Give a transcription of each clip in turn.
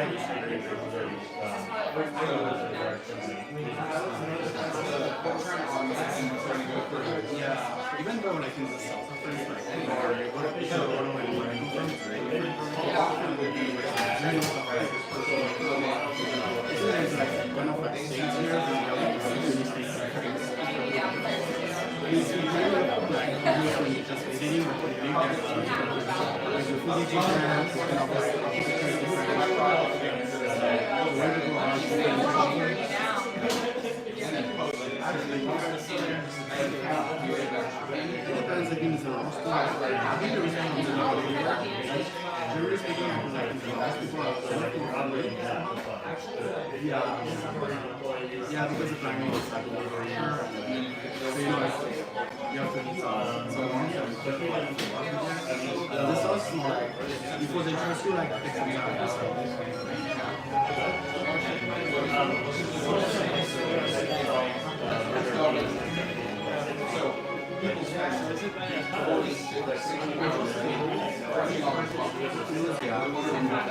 Yeah, even though like in the south of France, like or often would be like one of our states here, the yeah, because the triangle is like over here. So you know, you have to so long term. This was small because they trust you like take some time.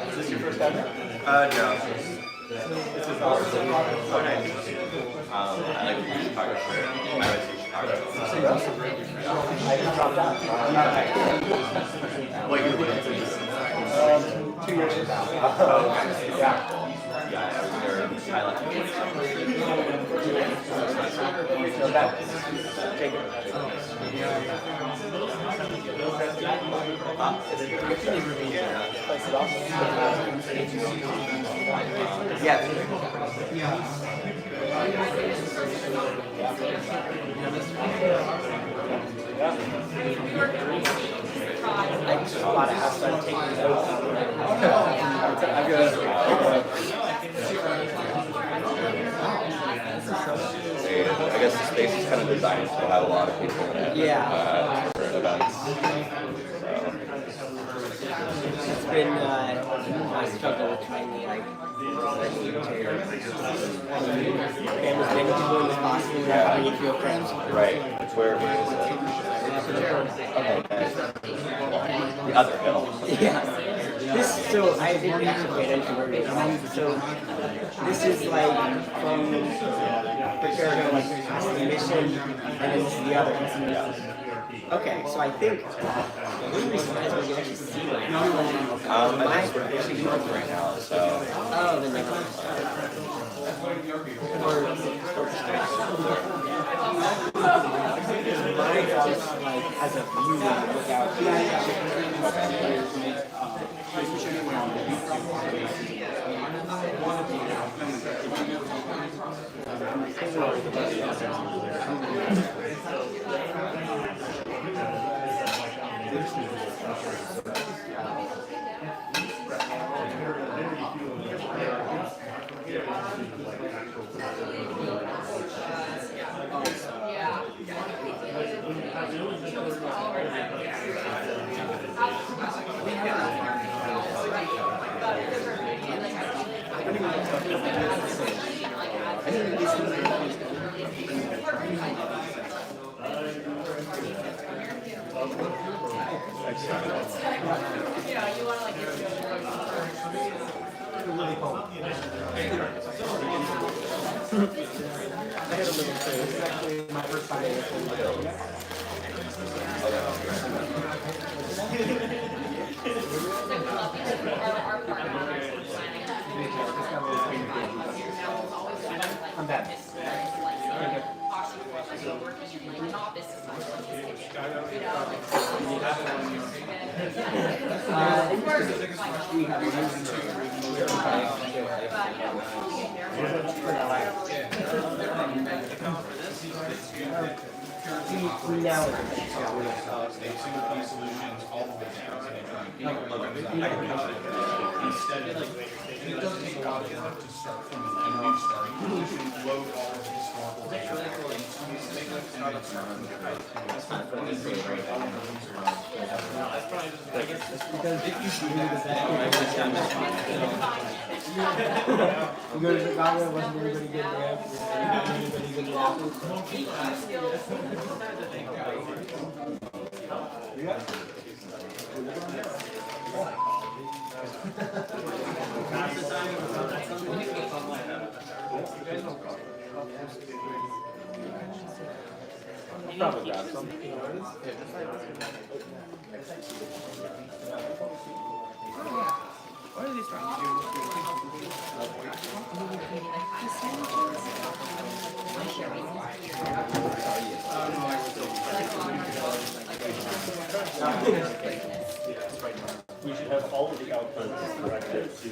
Is this your first time? No. This is ours. Okay. I like to use Chicago for I would say Chicago. I dropped out. What year was it? 2 years ago. Yeah. Yeah, I was there. I left in 2017. So that Jacob. Place it off. Yeah. I just want to have to take notes. I guess the space is kind of designed to have a lot of people in it. Yeah. For events. It's been my struggle with trying to like and as many people as possible without bringing few friends. Right. Where is it? Okay. The other hill. Yeah. This so I didn't actually pay attention where it is. So this is like from prepare to like pass the mission, and then this is the other. Okay, so I think the only reason why is we can actually see like I'm actually north right now, so. oh, then never mind. Mine just like has a view to look out. I'm back. Instead, it doesn't take a lot of work to start from a new starting point. You can load all of the historical data. You go to Chicago, wasn't everybody good there? Anybody good at probably grab some. What are these from? We should have all of the outputs directed to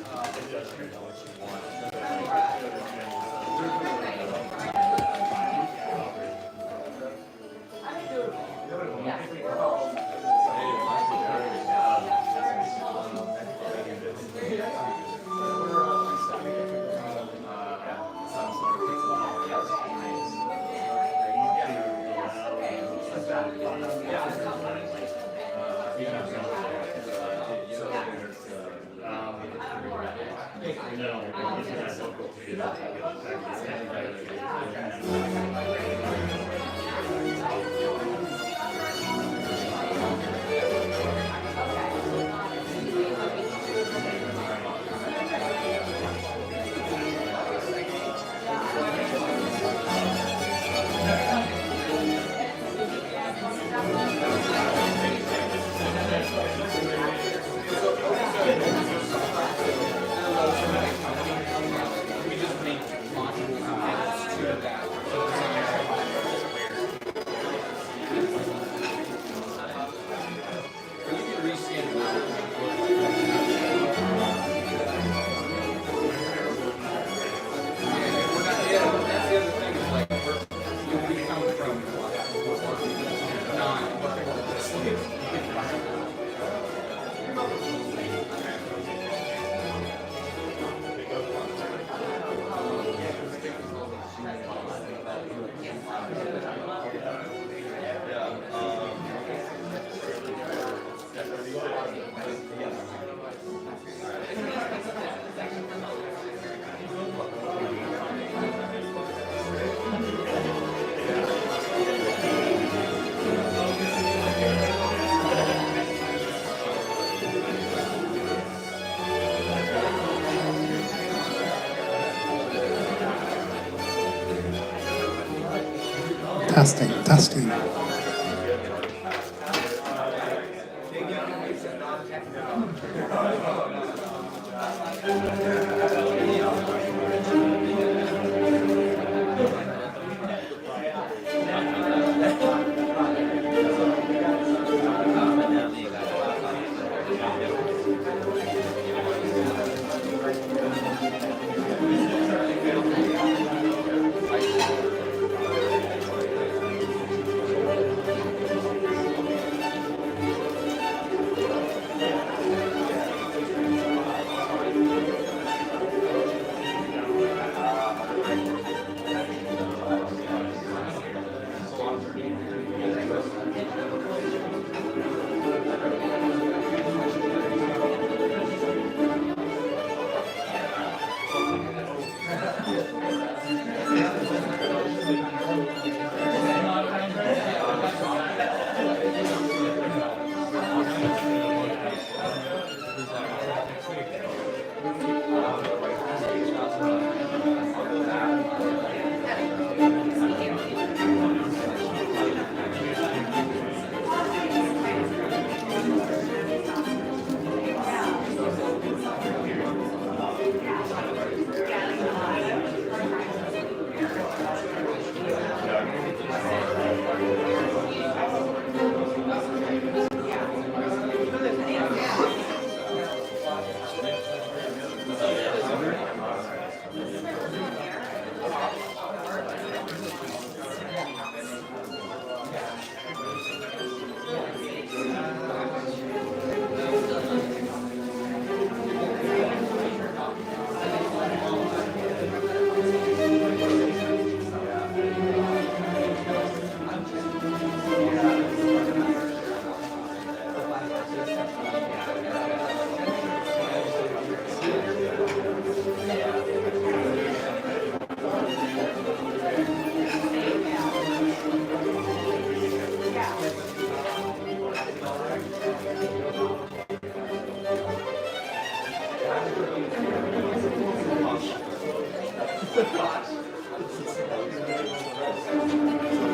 Testing, testing.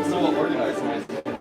So well organized.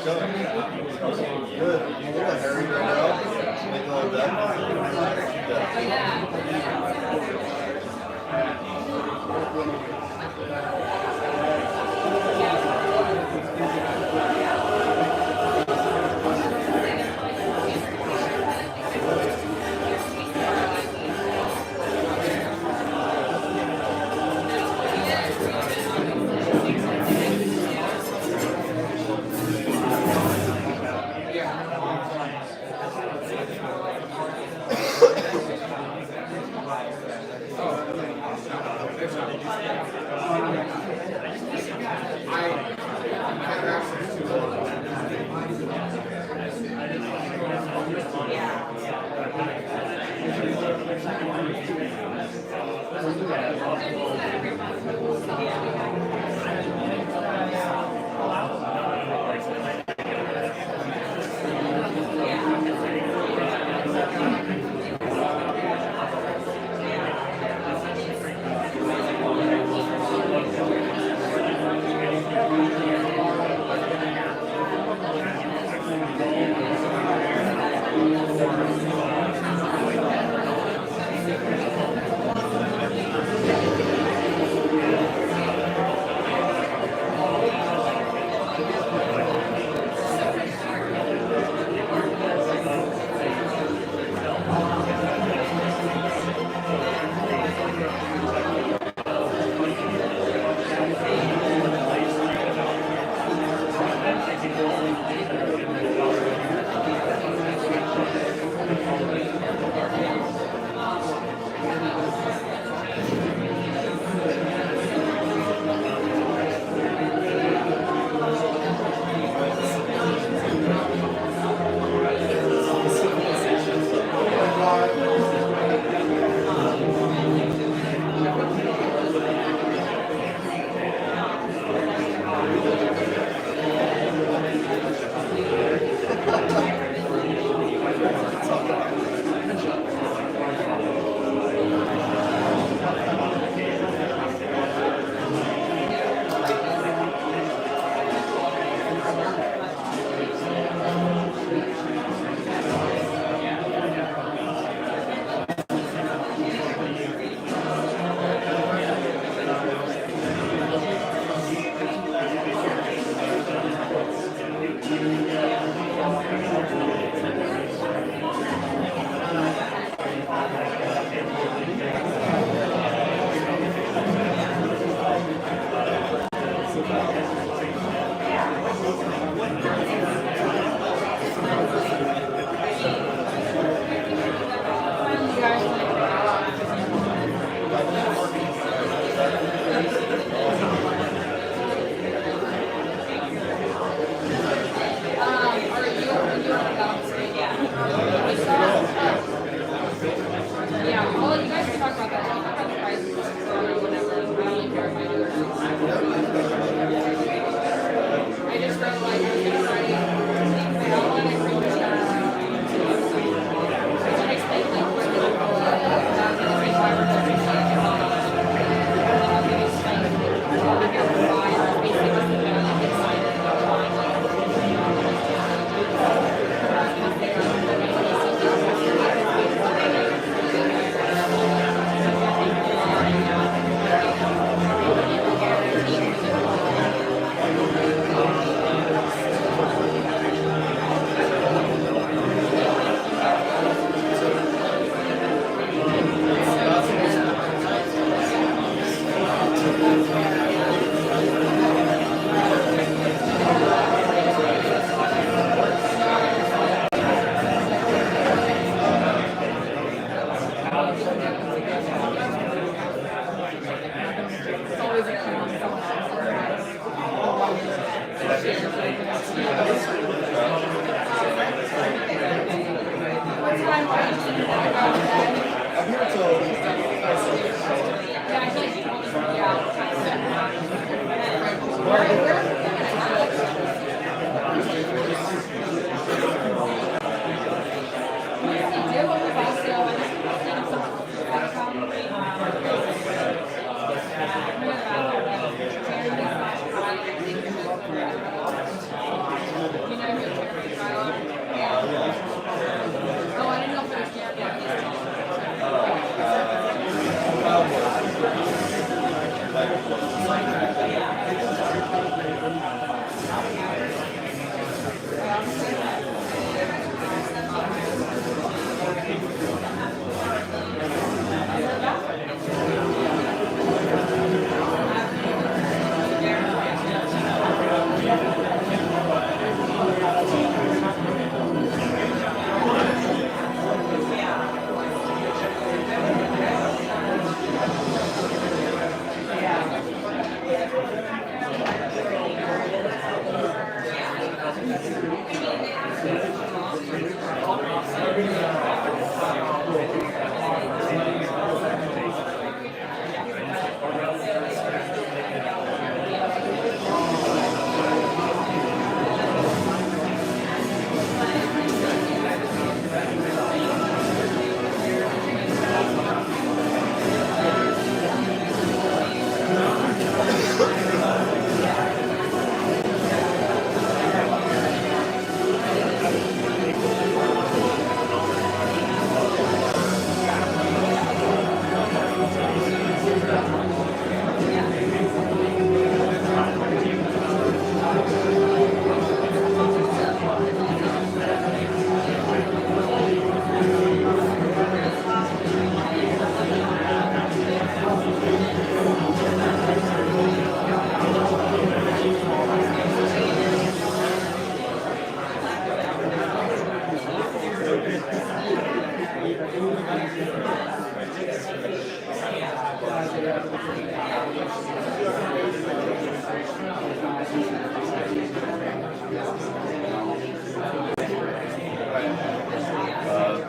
going? Good. A little hairy right now. Make a little dip.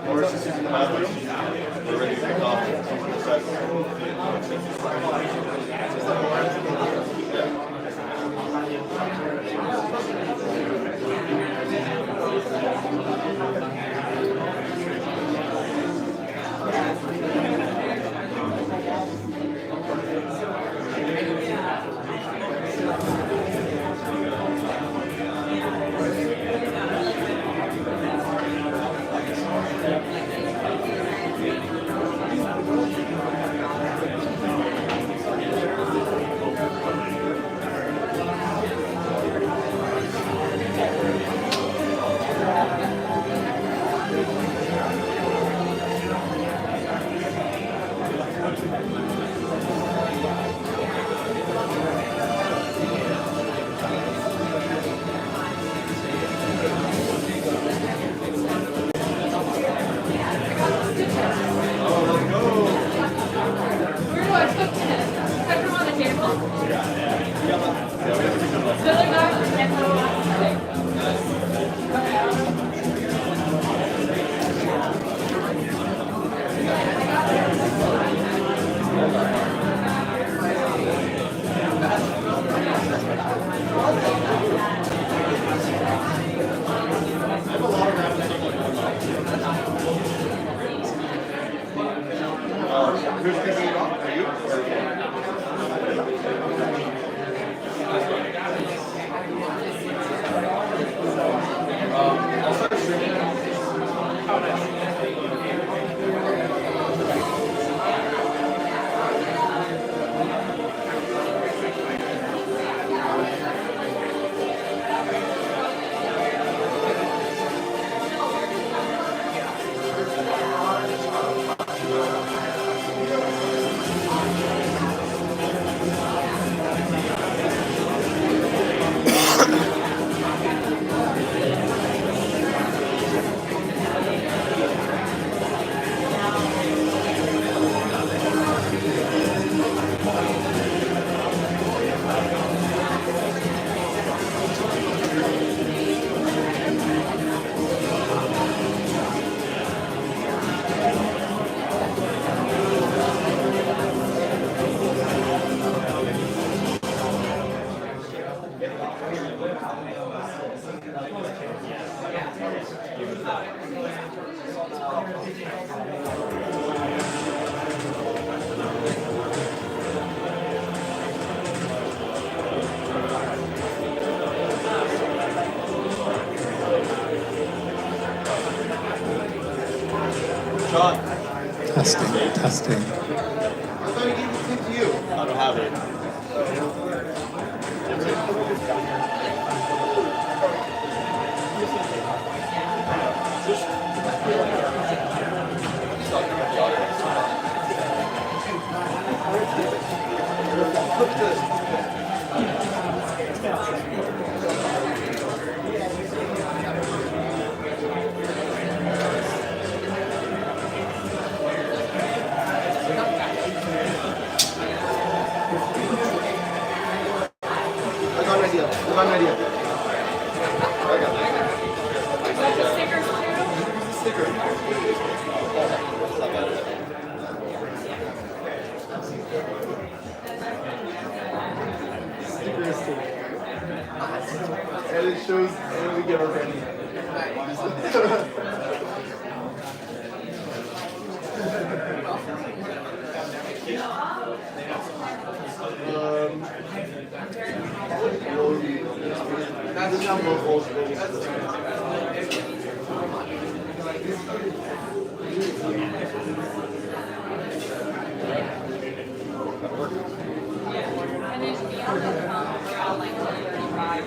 Morris is in the bathroom. We're ready to take off. Who's picking it up? Are you? I'll start John. Testing, testing. I thought he gave the thing to you. I don't have it. I got an idea. I got an idea. I got it. Shows and we get our ready. That's not more And then beyond the around like 35.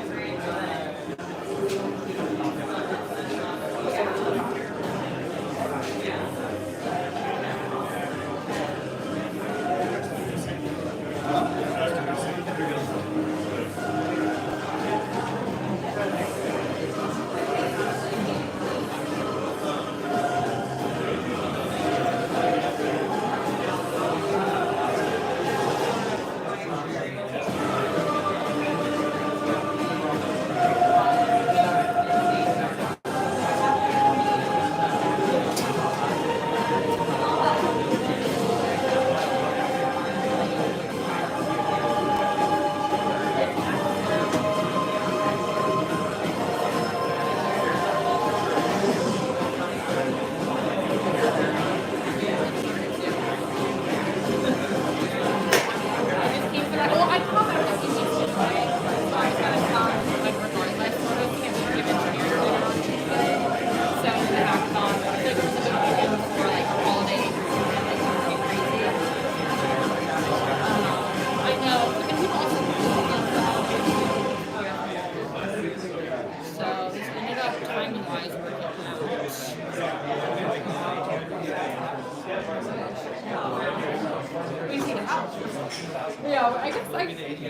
Yeah, I guess like the API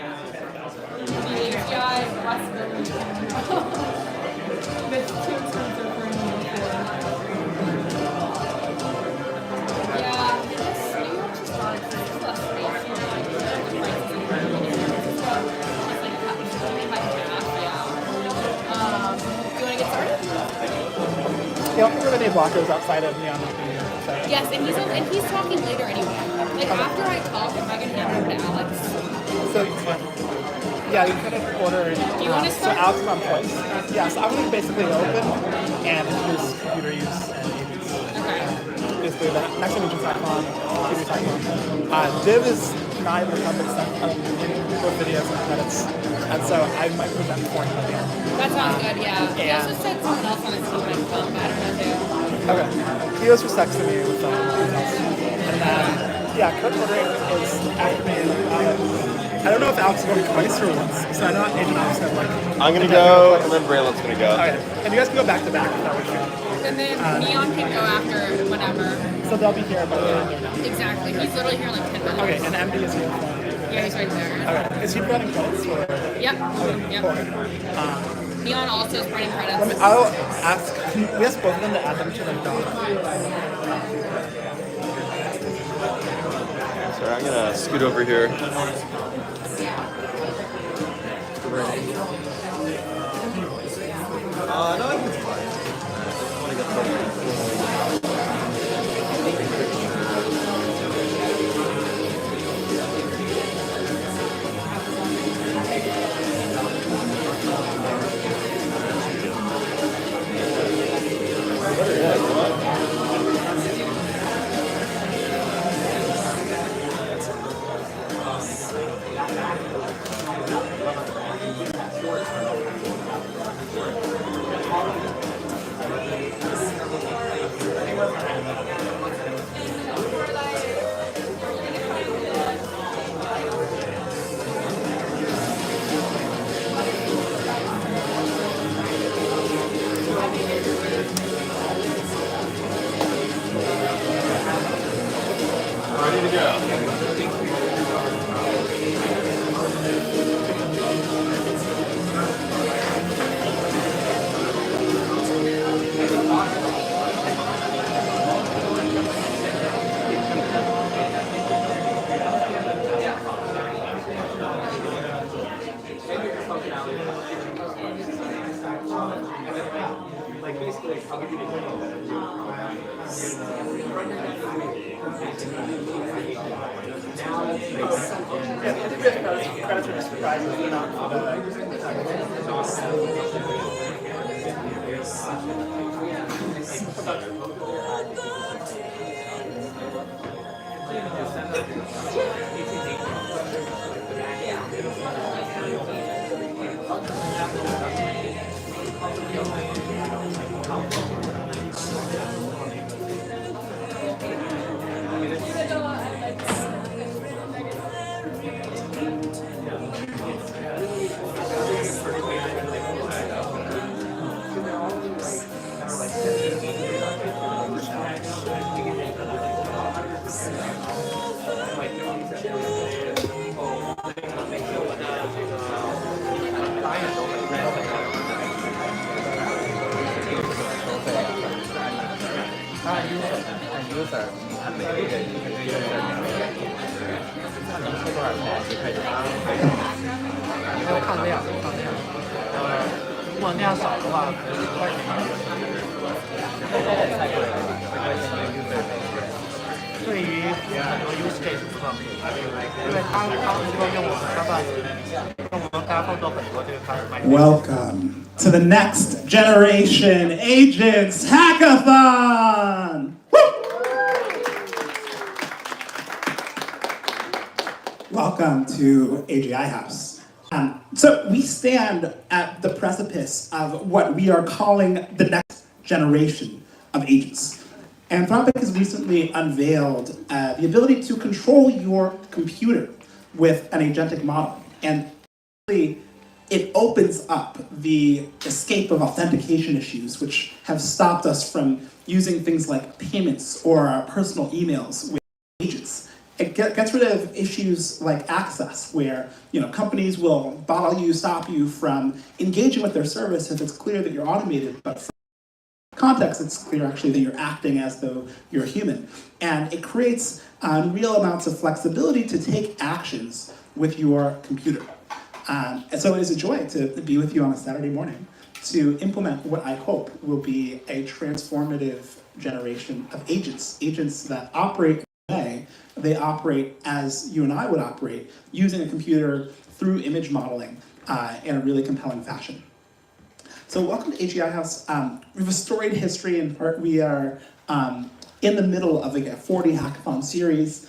less than it's too expensive for me before. Yeah, this New York's just not it's less space, you know, like the prices are like half, yeah. You wanna get started? Yeah, I don't think there are any blockers outside of Neon. Yes, and he's talking later anyway. Like after I talk, I'm gonna hand over to Alex. So yeah, you kind of order. Do you want to So start? Alex on place. Yeah, so I'm gonna basically open and introduce computer use and agents. Okay. Basically, the next one is Cyclone, computer Cyclone. Div is not able to come to both videos and credits, and so I might put that before him at the end. That sounds good, yeah. He Yeah. also said someone else on his team might come, but I don't know who. Okay. He goes for sex to me with details. And then, yeah, code ordering is after me. I don't know if Alex is going twice or once, so I know Agent Alex is like. I'm gonna go, and then Braylon's gonna go. Okay. And you guys can go back to back if that works for you. And then Neon can go after whenever. So they'll be here by the end. Exactly. He's literally here in like 10 minutes. Okay, and MD is here. Yeah, he's right there. Okay. Is he running credits or? Yep. Cool. Yep. Neon also is running credits. I'll ask. We ask both of them to add them to the doc. Sorry, I'm gonna scoot over here. No, I think it's fine. basically like, how Yeah, the integrated credits are just surprises. They're not for Welcome to the Next Generation Agents Hackathon! Woo! Welcome to AGI House. So we stand at the precipice of what we are calling the next generation of agents. Anthropic has recently unveiled the ability to control your computer with an agentic model. And it opens up the escape of authentication issues, which have stopped us from using things like payments or our personal emails with agents. It gets rid of issues like access, where companies will bottle you, stop you from engaging with their service if it's clear that you're automated, but for context, it's clear actually that you're acting as though you're human. And it creates real amounts of flexibility to take actions with your computer. And so it is a joy to be with you on a Saturday morning to implement what I hope will be a transformative generation of agents that operate in a way they operate as you and I would operate, using a computer through image modeling in a really compelling fashion. So welcome to AGI House. We have a storied history. In part, we are in the middle of a 40 hackathon series.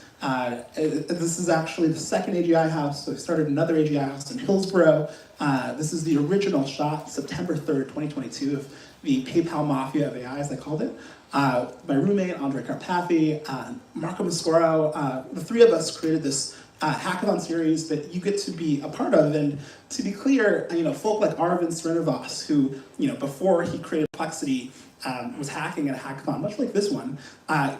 This is actually the second AGI House, so we started another AGI House in Hillsborough. This is the original shot, September 3rd, 2022, of the PayPal Mafia of AI, as I called it. My roommate, Andre Carpathy, Marco Mascoro, the three of us created this hackathon series that you get to be a part of. And to be clear, folk like Arvind Srinivas, who, before he created Perplexity, was hacking at a hackathon, much like this one,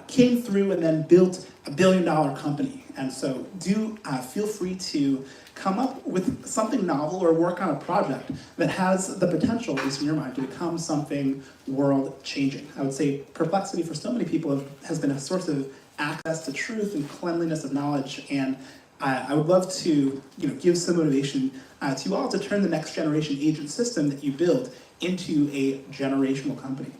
came through and then built a $1 billion company. And so do feel free to come up with something novel or work on a project that has the potential, at least in your mind, to become something world-changing. I would say Perplexity for so many people has been a source of access to truth and cleanliness of knowledge, and I would love to give some motivation to you all to turn the next generation agent system that you build into a generational company.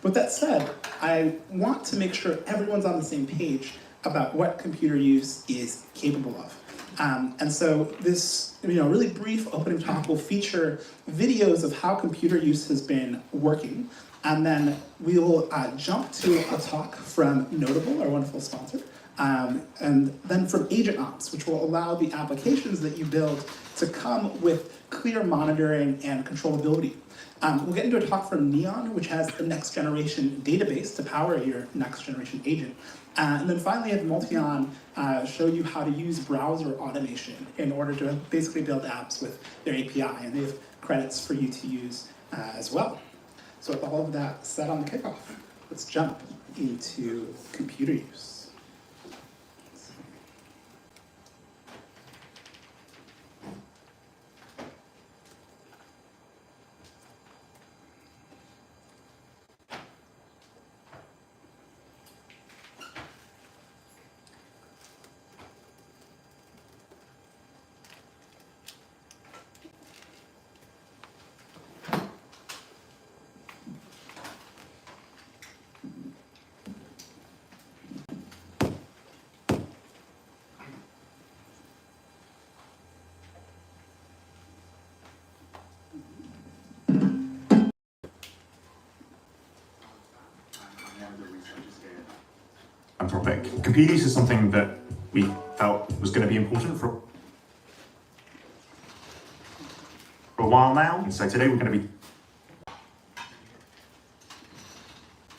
With that said, I want to make sure everyone's on the same page about what computer use is capable of. And so this really brief opening talk will feature videos of how computer use has been working. And then we will jump to a talk from Notable, our wonderful sponsor, and then from Agent Ops, which will allow the applications that you build to come with clear monitoring and controllability. We'll get into a talk from Neon, which has the next generation database to power your next generation agent. And then finally, have Multion show you how to use browser automation in order to basically build apps with their API, and they have credits for you to use as well. So with all of that said on the kickoff, let's jump into computer use. Anthropic. Computer use is something that we felt was going to be important for a while now. And so today we're going to be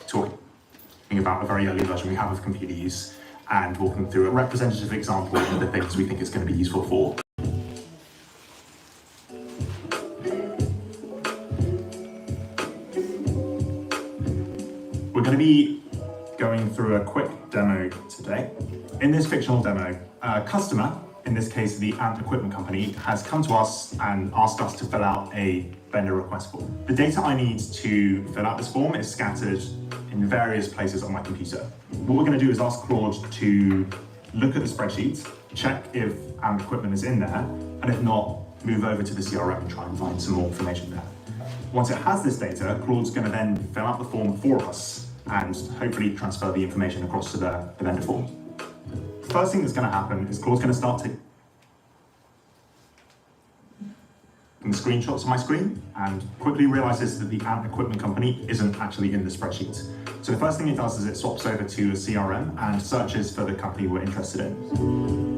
talking about a very early version we have of computer use and walking through a representative example of the things we think it's going to be useful for. We're going to be going through a quick demo today. In this fictional demo, a customer, in this case the Ant Equipment Company, has come to us and asked us to fill out a vendor request form. The data I need to fill out this form is scattered in various places on my computer. What we're going to do is ask Claude to look at the spreadsheet, check if Ant Equipment is in there, and if not, move over to the CRM and try and find some more information there. Once it has this data, Claude's going to then fill out the form for us and hopefully transfer the information across to the vendor form. The first thing that's going to happen is Claude's going to start taking screenshots of my screen and quickly realizes that the Ant Equipment Company isn't actually in the spreadsheet. So the first thing it does is it swaps over to a CRM and searches for the company we're interested in.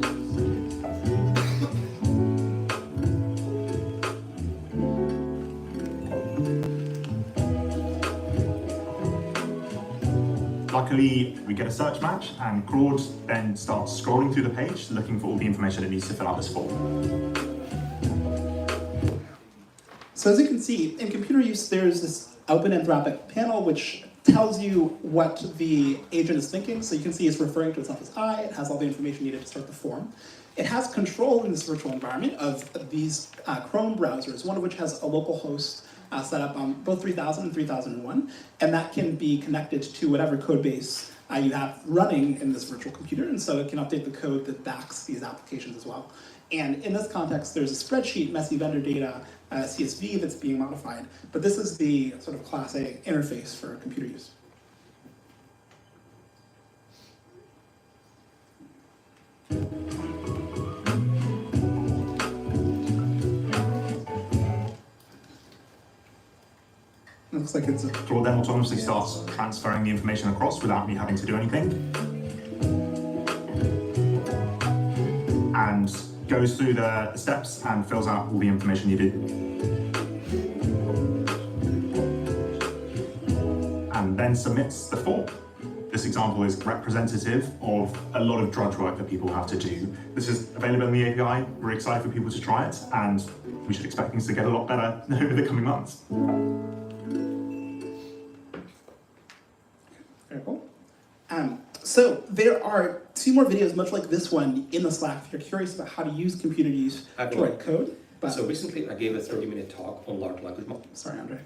Luckily, we get a search match, and Claude then starts scrolling through the page, looking for all the information it needs to fill out this form. So as you can see, in computer use, there's this open Anthropic panel which tells you what the agent is thinking. So you can see it's referring to itself as I. It has all the information needed to start the form. It has control in this virtual environment of these Chrome browsers, one of which has a local host set up on both 3000 and 3001, and that can be connected to whatever code base you have running in this virtual computer, and so it can update the code that backs these applications as well. And in this context, there's a spreadsheet, messy vendor data, CSV that's being modified, but this is the sort of class A interface for computer use. Looks like it's Claude then autonomously starts transferring the information across without me having to do anything. And goes through the steps and fills out all the information needed. And then submits the form. This example is representative of a lot of drudge work that people have to do. This is available in the API. We're excited for people to try it, and we should expect things to get a lot better over the coming months. Very cool. So there are two more videos, much like this one, in the Slack if you're curious about how to use computer use to write code. But so recently I gave a 30-minute talk on large language models. Sorry, Andre.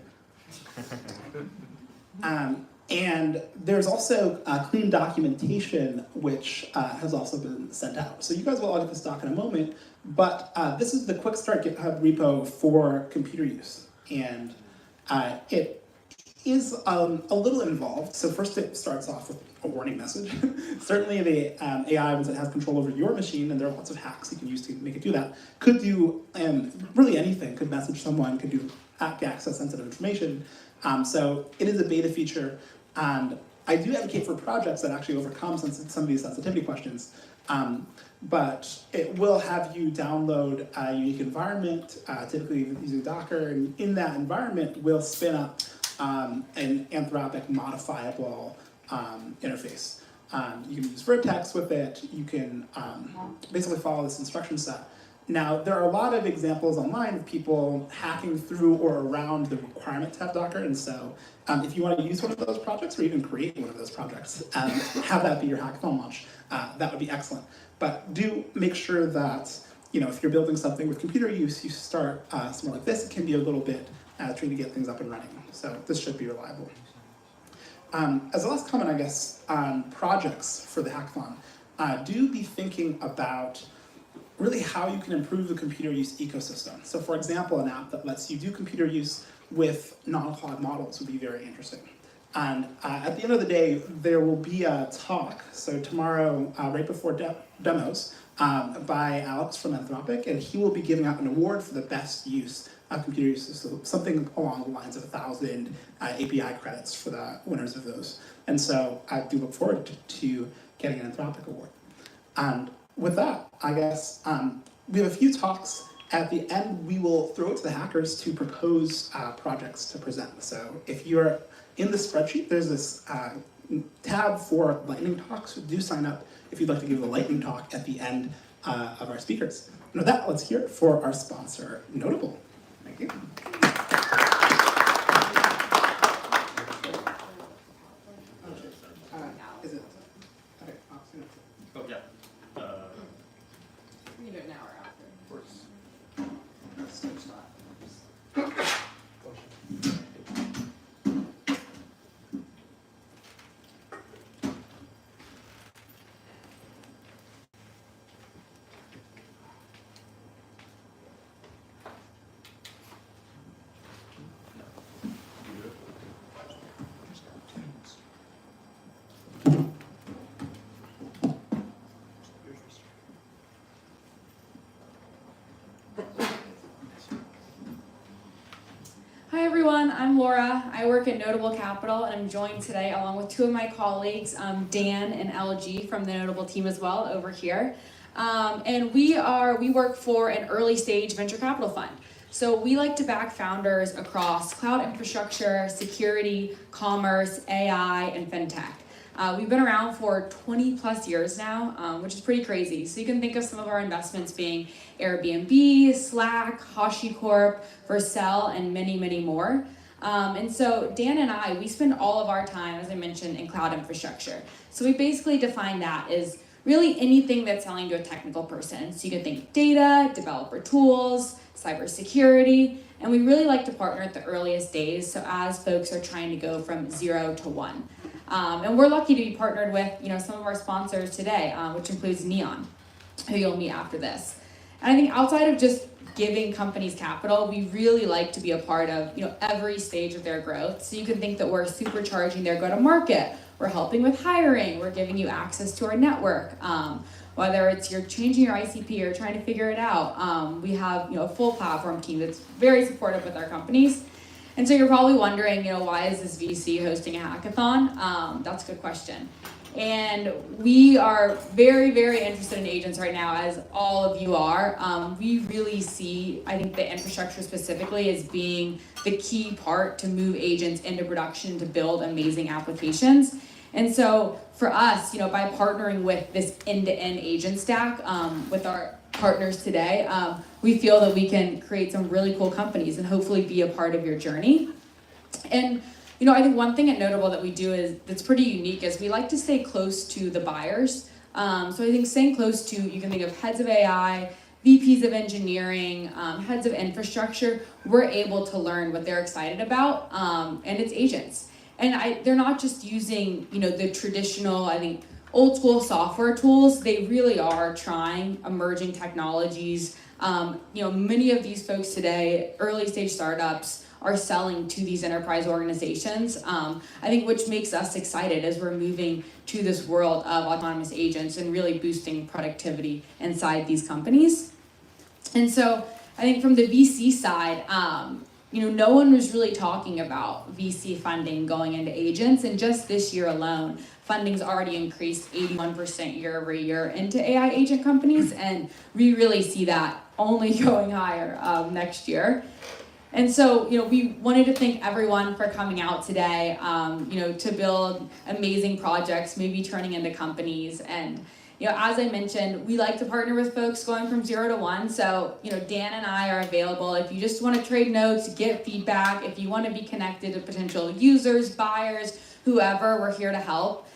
And there's also clean documentation, which has also been sent out. So you guys will all get this doc in a moment, but this is the quick start GitHub repo for computer use. And it is a little involved. So first it starts off with a warning message. Certainly the AI, once it has control over your machine, and there are lots of hacks you can use to make it do that, could do really anything, could message someone, could do access sensitive information. So it is a beta feature, and I do advocate for projects that actually overcome some of these sensitivity questions. But it will have you download a unique environment, typically using Docker, and in that environment will spin up an Anthropic modifiable interface. You can use Vertex with it. You can basically follow this instruction set. Now, there are a lot of examples online of people hacking through or around the requirement to have Docker, and so if you want to use one of those projects or even create one of those projects, have that be your hackathon launch, that would be excellent. But do make sure that, if you're building something with computer use, you start somewhere like this. It can be a little bit tricky to get things up and running, so this should be reliable. As a last comment, I guess, on projects for the hackathon, do be thinking about really how you can improve the computer use ecosystem. So for example, an app that lets you do computer use with non-cloud models would be very interesting. And at the end of the day, there will be a talk, so tomorrow, right before demos, by Alex from Anthropic, and he will be giving out an award for the best use of computer use, so something along the lines of 1,000 API credits for the winners of those. And so I do look forward to getting an Anthropic Award. And with that, I guess we have a few talks. At the end, we will throw it to the hackers to propose projects to present. So if you're in the spreadsheet, there's this tab for lightning talks. Do sign up if you'd like to give a lightning talk at the end of our speakers. And with that, let's hear it for our sponsor, Notable. Thank you. Is it? Okay. Oh, yeah. We can do it now or after. Of course. Hi everyone, I'm Laura. I work at Notable Capital and I'm joined today along with two of my colleagues, Dan and LG from the Notable team as well over here. And we work for an early stage venture capital fund. So we like to back founders across cloud infrastructure, security, commerce, AI, and fintech. We've been around for 20 plus years now, which is pretty crazy. So you can think of some of our investments being Airbnb, Slack, HashiCorp, Vercel, and many, many more. And so Dan and I, we spend all of our time, as I mentioned, in cloud infrastructure. So we basically define that as really anything that's selling to a technical person. So you can think data, developer tools, cybersecurity, and we really like to partner at the earliest days. So as folks are trying to go from 0 to 1. And we're lucky to be partnered with, some of our sponsors today, which includes Neon, who you'll meet after this. And I think outside of just giving companies capital, we really like to be a part of, every stage of their growth. So you can think that we're supercharging their go-to-market. We're helping with hiring. We're giving you access to our network. Whether it's you're changing your ICP or trying to figure it out, we have, a full platform team that's very supportive with our companies. And so you're probably wondering, why is this VC hosting a hackathon? That's a good question. And we are very, very interested in agents right now, as all of you are. We really see, I think, the infrastructure specifically as being the key part to move agents into production to build amazing applications. And so for us, by partnering with this end-to-end agent stack with our partners today, we feel that we can create some really cool companies and hopefully be a part of your journey. And I think one thing at Notable that we do that's pretty unique is we like to stay close to the buyers. So I think staying close to, you can think of heads of AI, VPs of engineering, heads of infrastructure. We're able to learn what they're excited about, and it's agents. And they're not just using, the traditional, I think, old school software tools. They really are trying emerging technologies. Many of these folks today, early stage startups, are selling to these enterprise organizations. I think which makes us excited as we're moving to this world of autonomous agents and really boosting productivity inside these companies. And so I think from the VC side, no one was really talking about VC funding going into agents, and just this year alone, funding's already increased 81% year over year into AI agent companies, and we really see that only going higher next year. And so, we wanted to thank everyone for coming out today, to build amazing projects, maybe turning into companies. And, as I mentioned, we like to partner with folks going from 0 to 1. So, Dan and I are available. If you just want to trade notes, get feedback, if you want to be connected to potential users, buyers, whoever, we're here to help.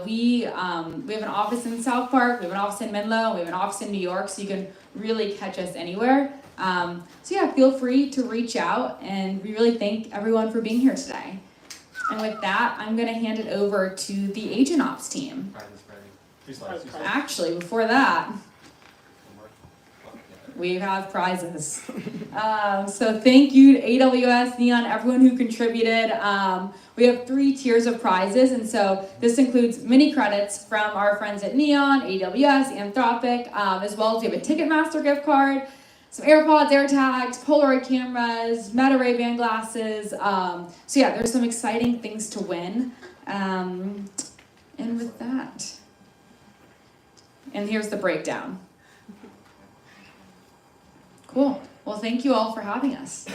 We have an office in South Park, we have an office in Menlo, we have an office in New York, so you can really catch us anywhere. Feel free to reach out, and we really thank everyone for being here today. And with that, I'm going to hand it over to the Agent Ops team. Actually, before that, we have prizes. So thank you to AWS, Neon, everyone who contributed. We have 3 tiers of prizes, and so this includes mini credits from our friends at Neon, AWS, Anthropic, as well as we have a Ticketmaster gift card, some AirPods, AirTags, Polaroid cameras, Meta Ray-Ban glasses. There's some exciting things to win. And with that, And here's the breakdown. Cool. Well, thank you all for having us.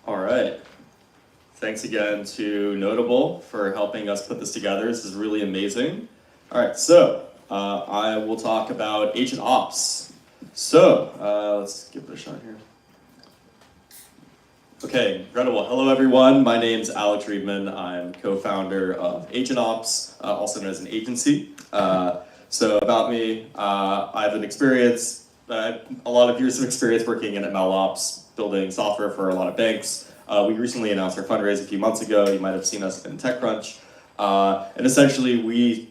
All right. Thanks again to Notable for helping us put this together. This is really amazing. All right, so I will talk about agent ops. So let's give it a shot here. Okay, incredible. Hello, everyone. My name's Alex Riedman. I'm co-founder of Agent Ops, also known as an agency. So about me, I have an experience, a lot of years of experience working in ML ops, building software for a lot of banks. We recently announced our fundraise a few months ago. You might have seen us in TechCrunch. And essentially, we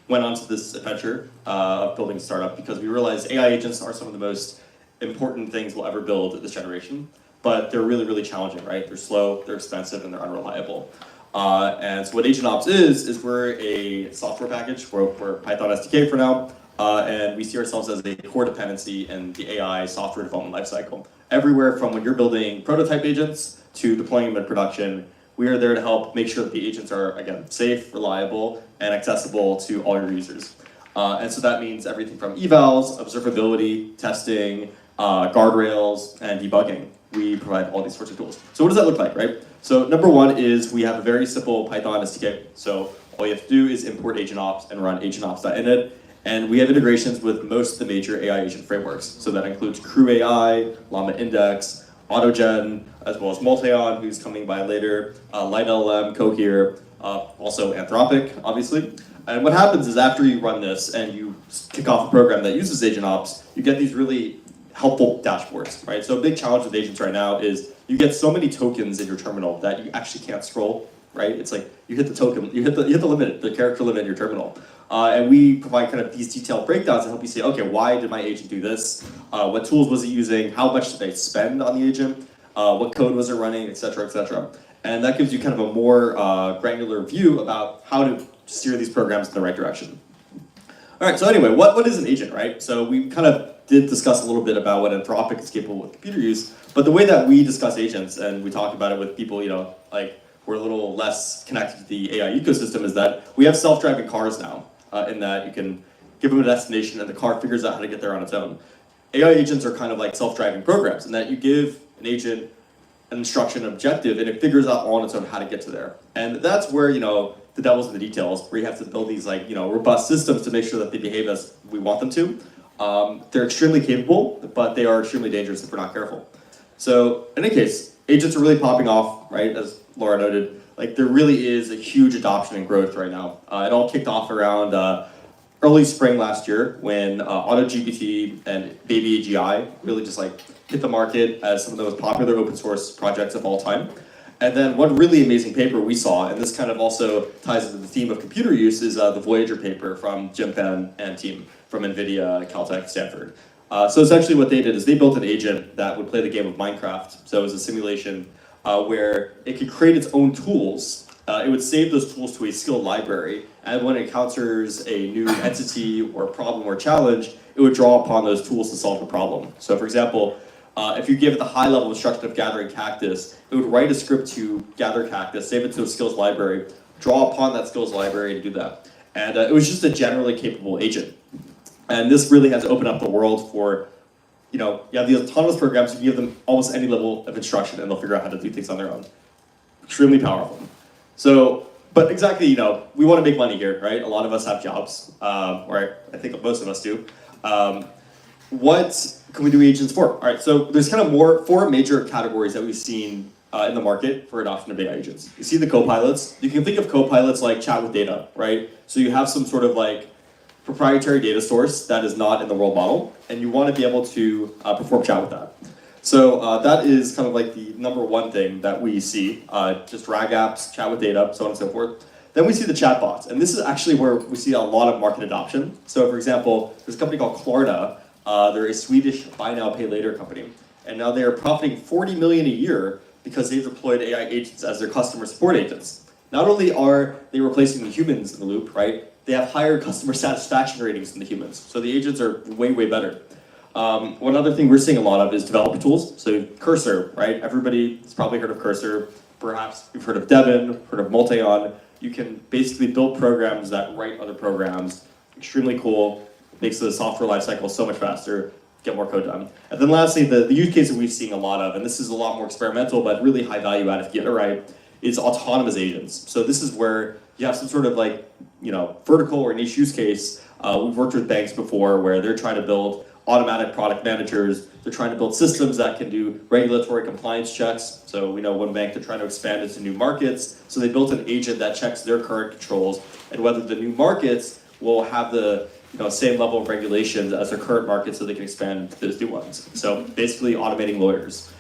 went onto this adventure of building a startup because we realized AI agents are some of the most important things we'll ever build this generation. But they're really, really challenging, right? They're slow, they're expensive, and they're unreliable. And so what Agent Ops is we're a software package. We're Python SDK for now, and we see ourselves as a core dependency in the AI software development lifecycle. Everywhere from when you're building prototype agents to deploying them in production, we are there to help make sure that the agents are, again, safe, reliable, and accessible to all your users. And so that means everything from evals, observability, testing, guardrails, and debugging. We provide all these sorts of tools. So what does that look like, right? So number one is we have a very simple Python SDK. So all you have to do is import agent ops and run agentops.init. And we have integrations with most of the major AI agent frameworks. So that includes Crew AI, Llama Index, AutoGen, as well as Multion, who's coming by later, LightLM, Cohere, also Anthropic, obviously. And what happens is after you run this and you kick off a program that uses agent ops, you get these really helpful dashboards, right? So a big challenge with agents right now is you get so many tokens in your terminal that you actually can't scroll, right? It's like you hit the token, you hit the limit, the character limit in your terminal. And we provide kind of these detailed breakdowns to help you say, okay, why did my agent do this? What tools was it using? How much did they spend on the agent? What code was it running, et cetera, et cetera. And that gives you kind of a more granular view about how to steer these programs in the right direction. All right, so anyway, what is an agent, right? So we kind of did discuss a little bit about what Anthropic is capable with computer use, but the way that we discuss agents, and we talk about it with people, like who are a little less connected to the AI ecosystem, is that we have self-driving cars now, in that you can give them a destination and the car figures out how to get there on its own. AI agents are kind of like self-driving programs, in that you give an agent an instruction, an objective, and it figures out on its own how to get to there. And that's where, the devil's in the details, where you have to build these robust systems to make sure that they behave as we want them to. They're extremely capable, but they are extremely dangerous if we're not careful. So in any case, agents are really popping off, right? As Laura noted, like there really is a huge adoption and growth right now. It all kicked off around early spring last year when AutoGPT and Baby AGI really just like hit the market as some of the most popular open source projects of all time. And then one really amazing paper we saw, and this kind of also ties into the theme of computer use, is the Voyager paper from Jim Fan and team from NVIDIA, Caltech, Stanford. So essentially what they did is they built an agent that would play the game of Minecraft. So it was a simulation where it could create its own tools. It would save those tools to a skill library, and when it encounters a new entity or problem or challenge, it would draw upon those tools to solve the problem. So for example, if you give it the high level instruction of gathering cactus, it would write a script to gather cactus, save it to a skills library, draw upon that skills library to do that. And it was just a generally capable agent. And this really has opened up the world for, you have these autonomous programs, you can give them almost any level of instruction and they'll figure out how to do things on their own. Extremely powerful. So, but exactly, we want to make money here, right? A lot of us have jobs, or I think most of us do. What can we do agents for? All right, so there's kind of four major categories that we've seen in the market for adoption of AI agents. You see the co-pilots. You can think of co-pilots like chat with data, right? So you have some sort of like proprietary data source that is not in the world model, and you want to be able to perform chat with that. So that is kind of like the number one thing that we see, just RAG apps, chat with data, so on and so forth. Then we see the chatbots, and this is actually where we see a lot of market adoption. So for example, there's a company called Klarna. They're a Swedish buy now, pay later company. And now they are profiting $40 million a year because they've deployed AI agents as their customer support agents. Not only are they replacing the humans in the loop, right? They have higher customer satisfaction ratings than the humans. So the agents are way, way better. One other thing we're seeing a lot of is developer tools. So Cursor, right? Everybody's probably heard of Cursor. Perhaps you've heard of Devin, heard of Multion. You can basically build programs that write other programs. Extremely cool. Makes the software lifecycle so much faster. Get more code done. And then lastly, the use case that we've seen a lot of, and this is a lot more experimental, but really high value add if you get it right, is autonomous agents. So this is where you have some sort of like, vertical or niche use case. We've worked with banks before where they're trying to build automatic product managers. They're trying to build systems that can do regulatory compliance checks. So we know one bank, they're trying to expand into new markets. So they built an agent that checks their current controls and whether the new markets will have the same level of regulations as their current markets so they can expand to those new ones. So basically automating lawyers.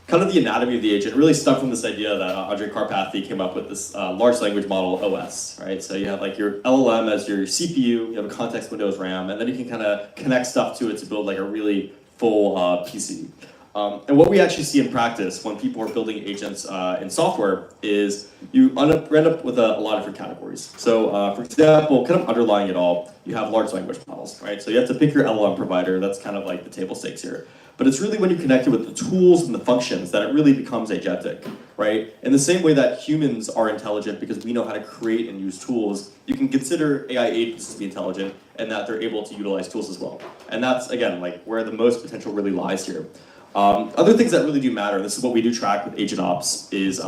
Kind of the anatomy of the agent really stemmed from this idea that Andre Karpathy came up with this large language model OS, right? So you have like your LLM as your CPU, you have a context window as RAM, and then you can kind of connect stuff to it to build like a really full PC. And what we actually see in practice when people are building agents in software is you end up with a lot of different categories. So for example, kind of underlying it all, you have large language models, right? So you have to pick your LLM provider, that's kind of like the table stakes here. But it's really when you connect it with the tools and the functions that it really becomes agentic, right? In the same way that humans are intelligent because we know how to create and use tools, you can consider AI agents to be intelligent and that they're able to utilize tools as well. And that's, again, like where the most potential really lies here. Other things that really do matter, and this is what we do track with Agent Ops, is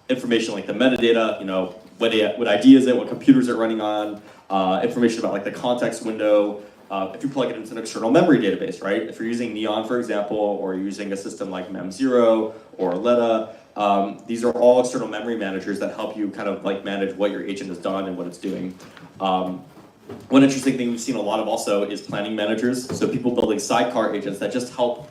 information like the metadata, what ID is it, what computers it's running on, information about like the context window, if you plug it into an external memory database, right? If you're using Neon, for example, or using a system like Mem0 or Letta, these are all external memory managers that help you kind of like manage what your agent has done and what it's doing. One interesting thing we've seen a lot of also is planning managers. So people building sidecar agents that just help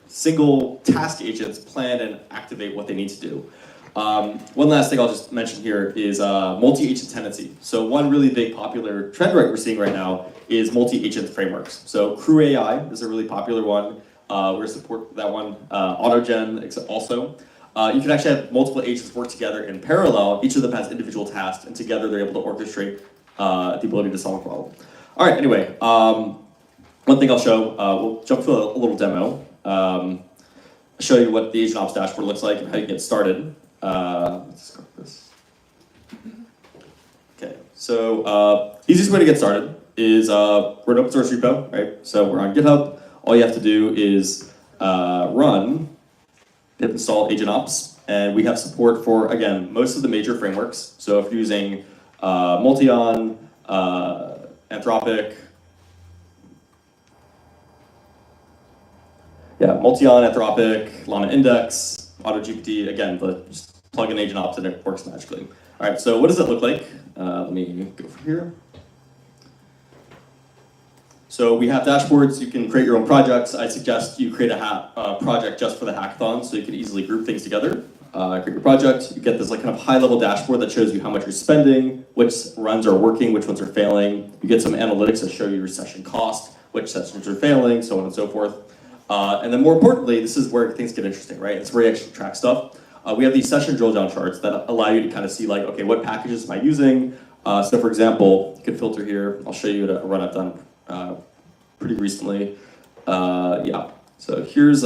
single task agents plan and activate what they need to do. One last thing I'll just mention here is multi-agent tenancy. So one really big popular trend we're seeing right now is multi-agent frameworks. So Crew AI is a really popular one. We're going to support that one. AutoGen also. You can actually have multiple agents work together in parallel. Each of them has individual tasks, and together they're able to orchestrate the ability to solve a problem. All right, anyway, one thing I'll show, we'll jump to a little demo. Show you what the Agent Ops dashboard looks like and how you get started. Let's start this. Okay, so easiest way to get started is we're an open source repo, right? So we're on GitHub. All you have to do is run pip install Agent Ops, and we have support for, again, most of the major frameworks. So if you're using Multion, Anthropic, Multion, Anthropic, Llama Index, AutoGPT, again, just plug in Agent Ops and it works magically. All right, so what does it look like? Let me go from here. So we have dashboards. You can create your own projects. I suggest you create a project just for the hackathon so you can easily group things together. Create your project. You get this like kind of high-level dashboard that shows you how much you're spending, which runs are working, which ones are failing. You get some analytics that show you your session cost, which sessions are failing, so on and so forth. And then more importantly, this is where things get interesting, right? It's where you actually track stuff. We have these session drill down charts that allow you to kind of see like, okay, what packages am I using? So for example, you can filter here. I'll show you a run I've done pretty recently. So here's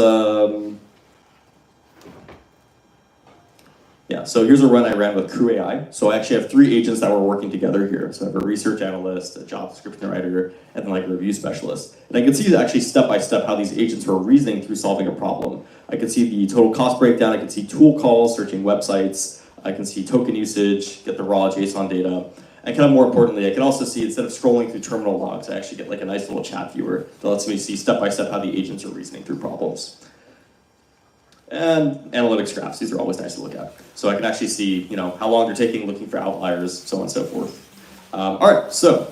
so here's a run I ran with Crew AI. So I actually have 3 agents that were working together here. So I have a research analyst, a job description writer, and then like a review specialist. And I can see actually step by step how these agents were reasoning through solving a problem. I can see the total cost breakdown. I can see tool calls, searching websites. I can see token usage, get the raw JSON data. And kind of more importantly, I can also see, instead of scrolling through terminal logs, I actually get like a nice little chat viewer that lets me see step by step how the agents are reasoning through problems. And analytics graphs, these are always nice to look at. So I can actually see, how long they're taking, looking for outliers, so on and so forth. All right, so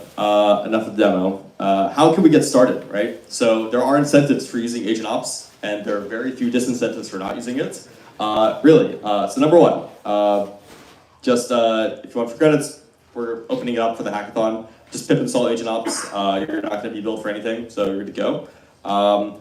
enough of the demo. How can we get started, right? So there are incentives for using Agent Ops, and there are very few disincentives for not using it. Really, so number one, if you want for credits, we're opening it up for the hackathon. Just pip install Agent Ops. You're not going to be billed for anything, so you're good to go.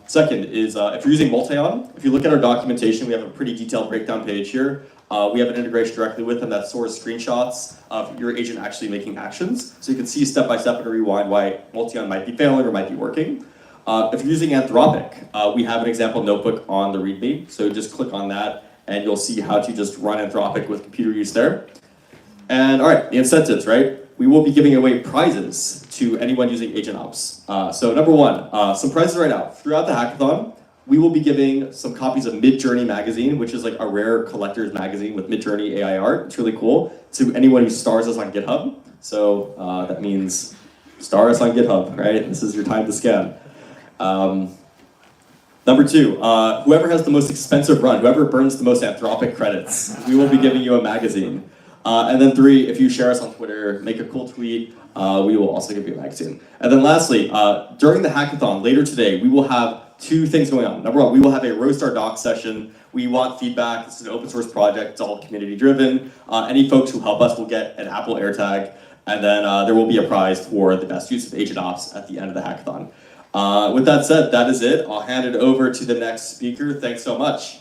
Second is if you're using Multion, if you look at our documentation, we have a pretty detailed breakdown page here. We have an integration directly with them that stores screenshots of your agent actually making actions. So you can see step by step in a rewind why Multion might be failing or might be working. If you're using Anthropic, we have an example notebook on the README. So just click on that and you'll see how to just run Anthropic with computer use there. And all right, the incentives, right? We will be giving away prizes to anyone using AgentOps. So number one, some prizes right now. Throughout the hackathon, we will be giving some copies of Midjourney magazine, which is like a rare collector's magazine with Midjourney AI art. It's really cool, to anyone who stars us on GitHub. So that means star us on GitHub, right? This is your time to scan. Number two, whoever has the most expensive run, whoever burns the most Anthropic credits, we will be giving you a magazine. And then three, if you share us on Twitter, make a cool tweet, we will also give you a magazine. And then lastly, during the hackathon later today, we will have two things going on. Number one, we will have a roast our docs session. We want feedback. This is an open source project. It's all community driven. Any folks who help us will get an Apple AirTag. And then there will be a prize for the best use of AgentOps at the end of the hackathon. With that said, that is it. I'll hand it over to the next speaker. Thanks so much.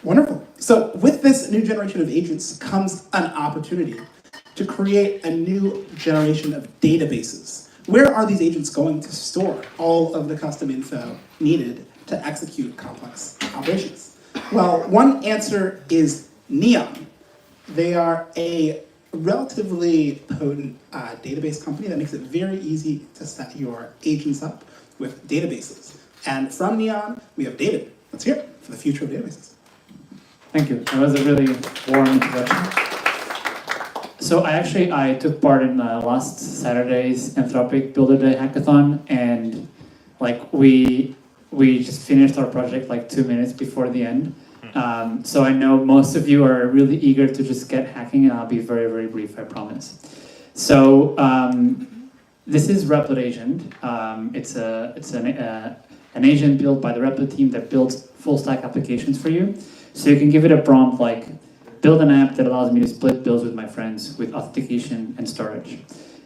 Wonderful. So with this new generation of agents comes an opportunity to create a new generation of databases. Where are these agents going to store all of the custom info needed to execute complex operations? Well, one answer is Neon. They are a relatively potent database company that makes it very easy to set your agents up with databases. And from Neon, we have David. Let's hear it for the future of databases. Thank you. That was a really warm introduction. So I took part in last Saturday's Anthropic Builder Day hackathon, and we just finished our project 2 minutes before the end. So I know most of you are really eager to just get hacking, and I'll be very, very brief, I promise. So this is Replit Agent. It's an agent built by the Replit team that builds full stack applications for you. So you can give it a prompt like, build an app that allows me to split bills with my friends with authentication and storage.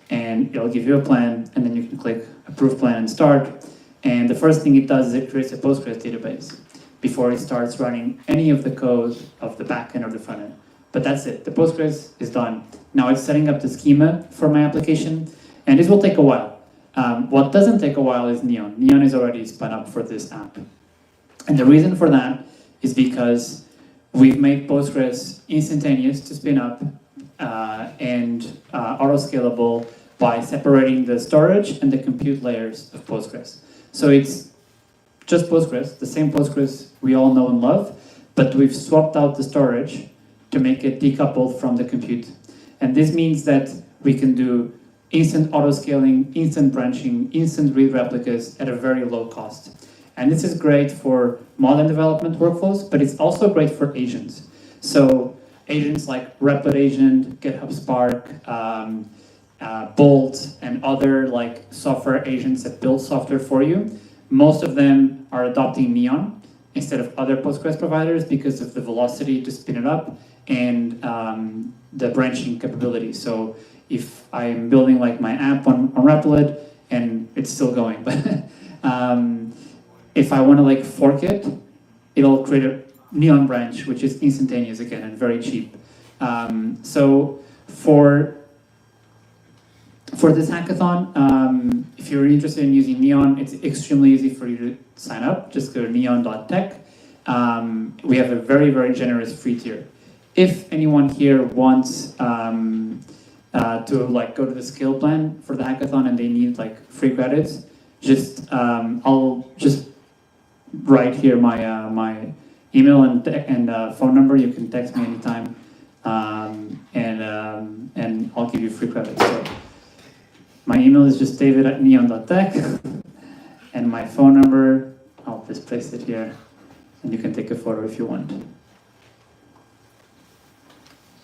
And it'll give you a plan, and then you can click Approve Plan and Start. And the first thing it does is it creates a Postgres database before it starts running any of the code of the backend or the front end. But that's it. The Postgres is done. Now it's setting up the schema for my application, and this will take a while. What doesn't take a while is Neon. Neon is already spun up for this app. And the reason for that is because we've made Postgres instantaneous to spin up and auto-scalable by separating the storage and the compute layers of Postgres. So it's just Postgres, the same Postgres we all know and love, but we've swapped out the storage to make it decoupled from the compute. And this means that we can do instant auto-scaling, instant branching, instant read replicas at a very low cost. And this is great for modern development workflows, but it's also great for agents. So agents like Replit Agent, GitHub Spark, Bolt, and other software agents that build software for you, most of them are adopting Neon instead of other Postgres providers because of the velocity to spin it up and the branching capability. So if I'm building my app on Replit, and it's still going, but if I want to fork it, it'll create a Neon branch, which is instantaneous again and very cheap. So for this hackathon, if you're interested in using Neon, it's extremely easy for you to sign up. Just go to neon.tech. We have a very, very generous free tier. If anyone here wants to go to the scale plan for the hackathon and they need free credits, just I'll just write here my email and phone number. You can text me anytime, and I'll give you free credits. So my email is just david@neon.tech, and my phone number, I'll just place it here, and you can take a photo if you want.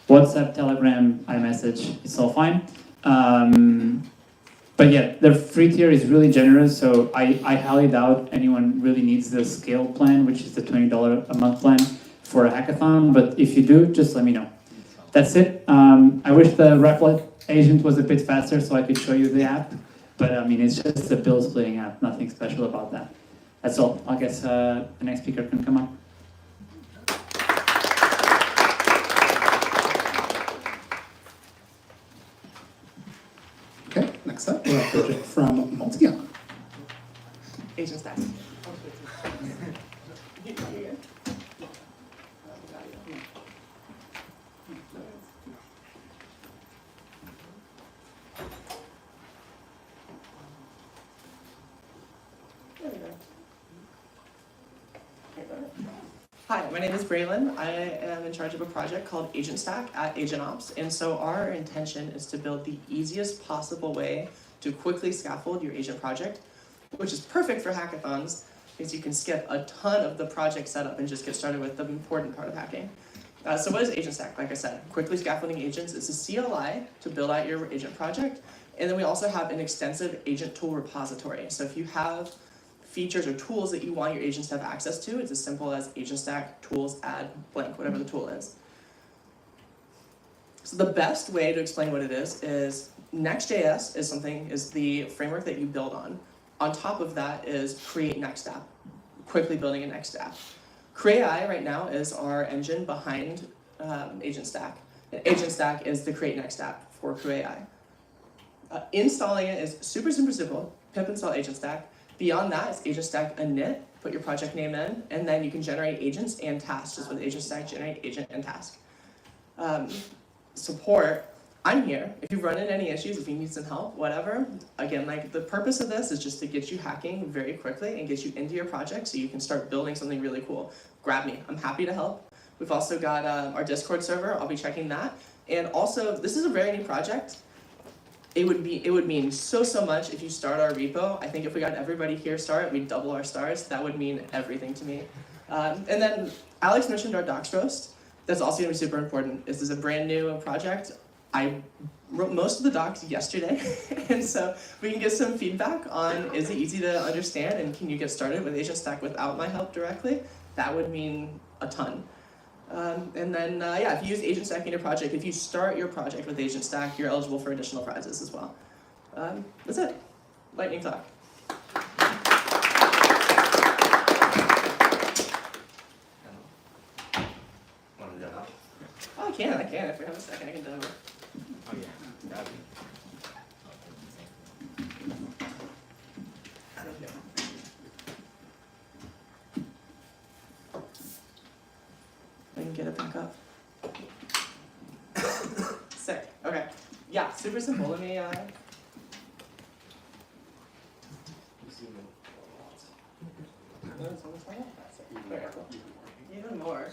WhatsApp, Telegram, iMessage, it's all fine. But yeah, the free tier is really generous, so I highly doubt anyone really needs the scale plan, which is the $20 a month plan for a hackathon, but if you do, just let me know. That's it. I wish the Replit agent was a bit faster so I could show you the app, but I mean, it's just a bill splitting app, nothing special about that. that's all. I guess the next speaker can come up. Okay, next up, we have Bridget from Multion. Agent stack. Hi, my name is Braylon. I am in charge of a project called Agent Stack at Agent Ops, and so our intention is to build the easiest possible way to quickly scaffold your agent project, which is perfect for hackathons because you can skip a ton of the project setup and just get started with the important part of hacking. So what is Agent Stack? Like I said, quickly scaffolding agents is a CLI to build out your agent project, and then we also have an extensive agent tool repository. So if you have features or tools that you want your agents to have access to, it's as simple as agent stack tools add blank, whatever the tool is. So the best way to explain what it is Next.js is the framework that you build on. On top of that is Create Next App, quickly building a Next App. Create.ai right now is our engine behind Agent Stack. And Agent Stack is the Create Next App for Create.ai. Installing it is super, super simple. Pip install Agent Stack. Beyond that, it's Agent Stack init, put your project name in, and then you can generate agents and tasks just with Agent Stack, generate agent and task. Support, I'm here. If you run into any issues, if you need some help, whatever. Again, like the purpose of this is just to get you hacking very quickly and get you into your project so you can start building something really cool. Grab me, I'm happy to help. We've also got our Discord server, I'll be checking that. And also, this is a very new project. It would mean so much if you start our repo. I think if we got everybody here start, we'd double our stars. That would mean everything to me. And then Alex mentioned our docs roast. That's also gonna be super important. This is a brand new project. I wrote most of the docs yesterday, and so we can get some feedback on is it easy to understand and can you get started with Agent Stack without my help directly? That would mean a ton. And then, yeah, if you use Agent Stack in your project, if you start your project with Agent Stack, you're eligible for additional prizes as well. That's it. Lightning talk. Oh, I can. If we have a second, I can demo. Oh yeah. I can get it back up. Sick. Okay. Yeah, super simple. Let me Very cool. Even more.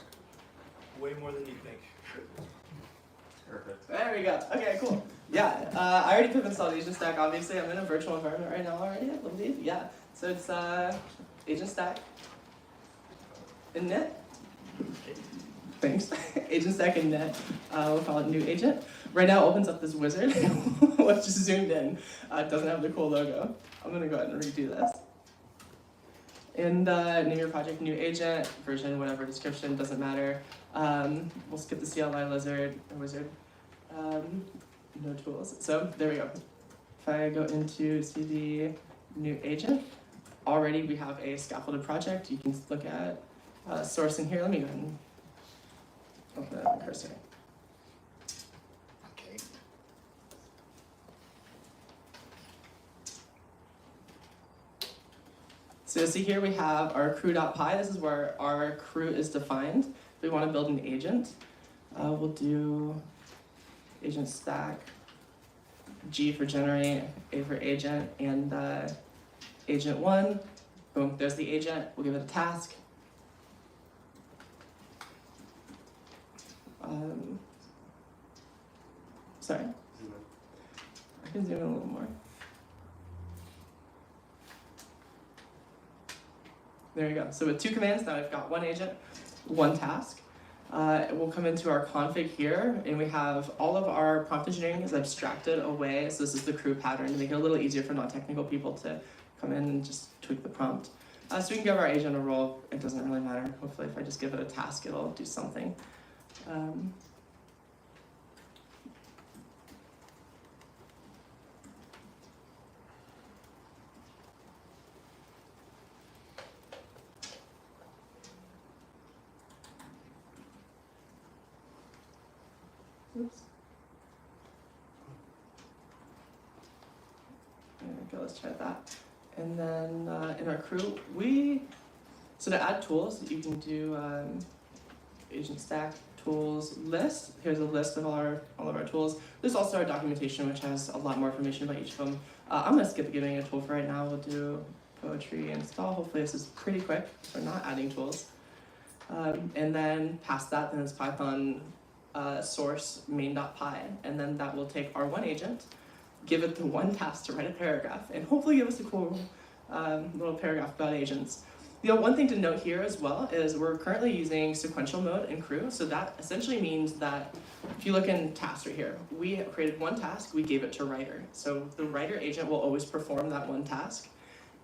Way more than you think. Perfect. There we go. Okay, cool. Yeah, I already pip installed Agent Stack. Obviously, I'm in a virtual environment right now already, I believe. Yeah. So it's Agent Stack init. Thanks. Agent Stack init. We'll call it new agent. Right now, it opens up this wizard, which is zoomed in. It doesn't have the cool logo. I'm gonna go ahead and redo this. And name your project new agent, version, whatever, description, doesn't matter. We'll skip the CLI wizard. No tools. So there we go. If I go into CD new agent, already we have a scaffolded project. You can look at source in here. Let me go ahead and open it up with cursor. Okay. So see here we have our crew.py. This is where our crew is defined. We want to build an agent. We'll do agent stack, G for generate, A for agent, and agent 1. Boom, there's the agent. We'll give it a task. Sorry. I can zoom in a little more. There you go. So with 2 commands, now I've got 1 agent, 1 task. We'll come into our config here, and we have all of our prompt engineering is abstracted away. So this is the crew pattern to make it a little easier for non-technical people to come in and just tweak the prompt. So we can give our agent a role. It doesn't really matter. Hopefully if I just give it a task, it'll do something. Oops. There we go, let's try that. And then in our crew, so to add tools, you can do agent stack, tools, list. Here's a list of all of our tools. There's also our documentation, which has a lot more information about each of them. I'm gonna skip giving a tool for right now. We'll do poetry install. Hopefully this is pretty quick. We're not adding tools. And then past that, then it's Python source main.py, and then that will take our one agent, give it the one task to write a paragraph, and hopefully give us a cool little paragraph about agents. One thing to note here as well is we're currently using sequential mode in crew, so that essentially means that if you look in tasks right here, we created one task, we gave it to writer. So the writer agent will always perform that one task.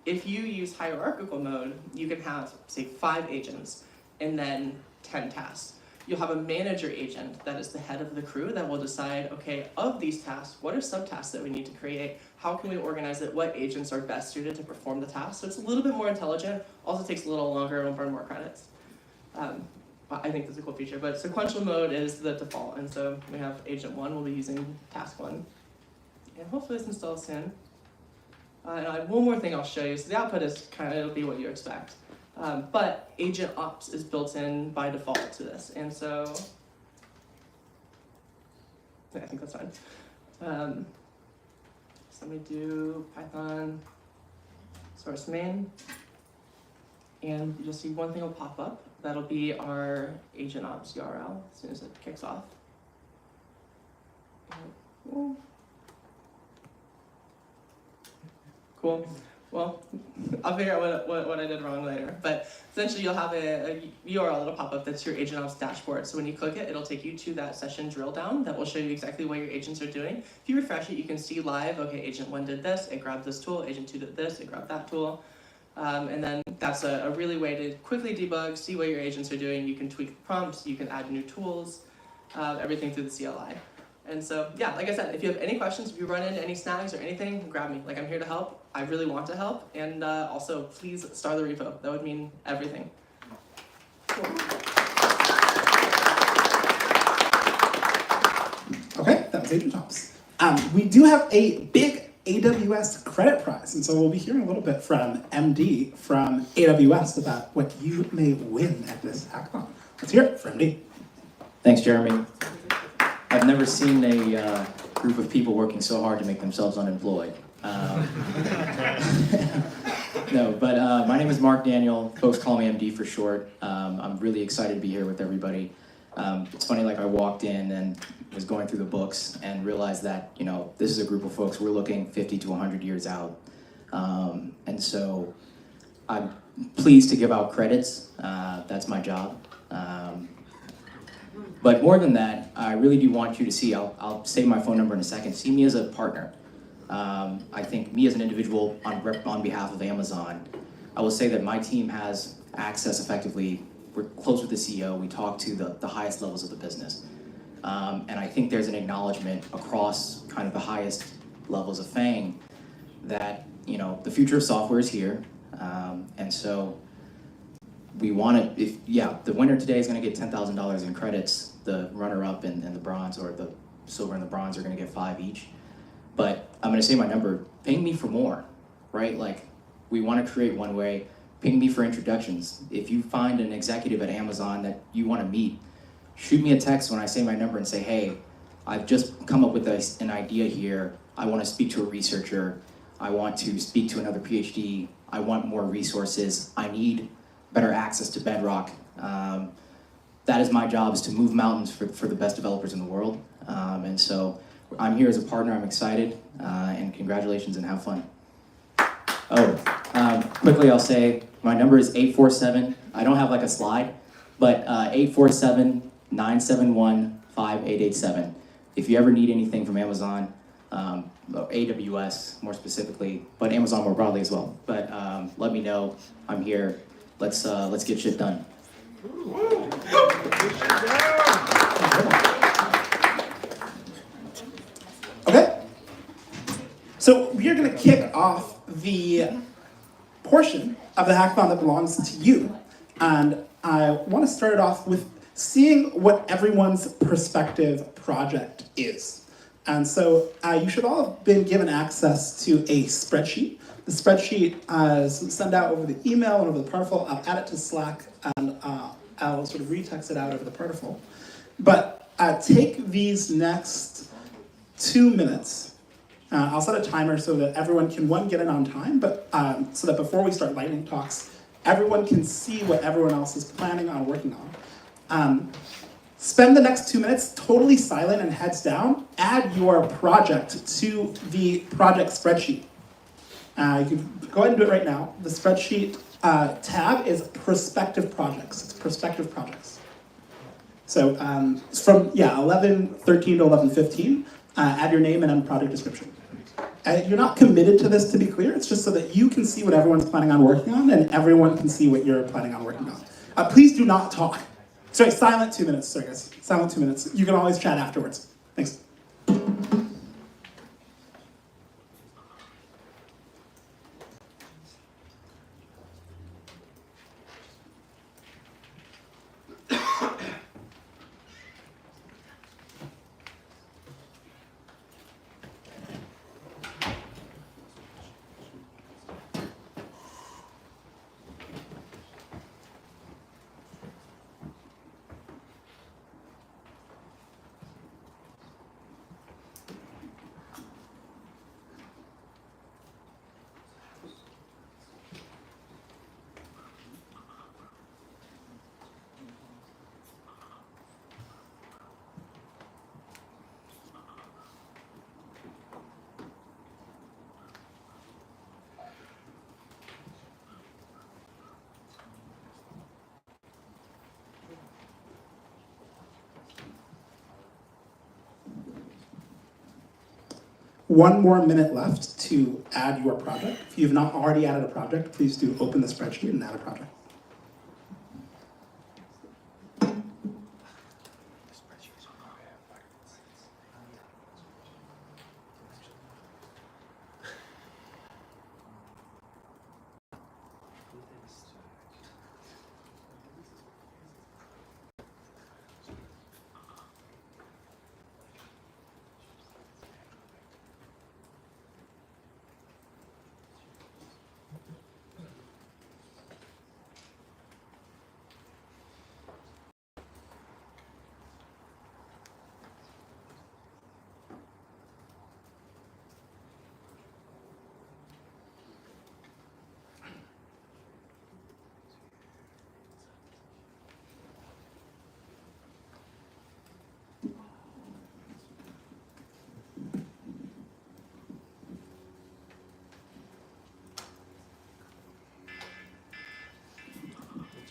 If you use hierarchical mode, you can have, say, 5 agents and then 10 tasks. You'll have a manager agent that is the head of the crew that will decide, okay, of these tasks, what are subtasks that we need to create? How can we organize it? What agents are best suited to perform the task? So it's a little bit more intelligent, also takes a little longer and will burn more credits. I think that's a cool feature, but sequential mode is the default, and so we have agent 1, we'll be using task 1. And hopefully this installs soon. And I have one more thing I'll show you. So the output is it'll be what you expect. But agent ops is built in by default to this, and so yeah, I think that's fine. So let me do Python source main, and you'll see one thing will pop up. That'll be our agent ops URL as soon as it kicks off. Cool. Well, I'll figure out what I did wrong later. But essentially, you'll have a URL that'll pop up that's your agent ops dashboard. So when you click it, it'll take you to that session drill down that will show you exactly what your agents are doing. If you refresh it, you can see live, okay, agent 1 did this, it grabbed this tool, agent 2 did this, it grabbed that tool. And then that's a really way to quickly debug, see what your agents are doing. You can tweak prompts, you can add new tools, everything through the CLI. And so, yeah, like I said, if you have any questions, if you run into any snags or anything, grab me. Like, I'm here to help. I really want to help. And also, please star the repo. That would mean everything. Okay, that was Agent Ops. We do have a big AWS credit prize, and so we'll be hearing a little bit from MD from AWS about what you may win at this hackathon. Let's hear it from MD. Thanks, Jeremy. I've never seen a group of people working so hard to make themselves unemployed. No, but my name is Mark Daniel. Folks call me MD for short. I'm really excited to be here with everybody. It's funny, like I walked in and was going through the books and realized that, you know, this is a group of folks, we're looking 50 to 100 years out. And so I'm pleased to give out credits. That's my job. But more than that, I really do want you to see, I'll say my phone number in a second, see me as a partner. I think me as an individual on behalf of Amazon, I will say that my team has access effectively. We're close with the CEO, we talk to the highest levels of the business. And I think there's an acknowledgement across kind of the highest levels of FANG that, you know, the future of software is here. And so we want to, the winner today is going to get $10,000 in credits. The runner-up and the bronze, or the silver and the bronze, are going to get 5 each. But I'm going to say my number, ping me for more, right? Like, we want to create one way, ping me for introductions. If you find an executive at Amazon that you want to meet, shoot me a text when I say my number and say, hey, I've just come up with an idea here. I want to speak to a researcher. I want to speak to another PhD. I want more resources. I need better access to Bedrock. That is my job, is to move mountains for the best developers in the world. And so I'm here as a partner. I'm excited, and congratulations and have fun. Quickly I'll say my number is 847. I don't have like a slide, but 847-971-5887. If you ever need anything from Amazon, AWS more specifically, but Amazon more broadly as well. But let me know. I'm here. Let's get shit done. Okay, so we are going to kick off the portion of the hackathon that belongs to you, and I want to start it off with seeing what everyone's prospective project is. And so you should all have been given access to a spreadsheet. The spreadsheet is sent out over the email and over the Partiful. I'll add it to Slack and I'll sort of retext it out over the Partiful. But take these next 2 minutes. I'll set a timer so that everyone can, one, get in on time, but so that before we start lightning talks, everyone can see what everyone else is planning on working on. Spend the next 2 minutes totally silent and heads down. Add your project to the project spreadsheet. You can go ahead and do it right now. The spreadsheet tab is prospective projects. It's prospective projects. So it's from 11:13 to 11:15. Add your name and then project description. You're not committed to this, to be clear. It's just so that you can see what everyone's planning on working on and everyone can see what you're planning on working on. Please do not talk. Sorry, silent 2 minutes. Sorry, guys. Silent 2 minutes. You can always chat afterwards. Thanks. One more minute left to add your project. If you've not already added a project, please do open the spreadsheet and add a project.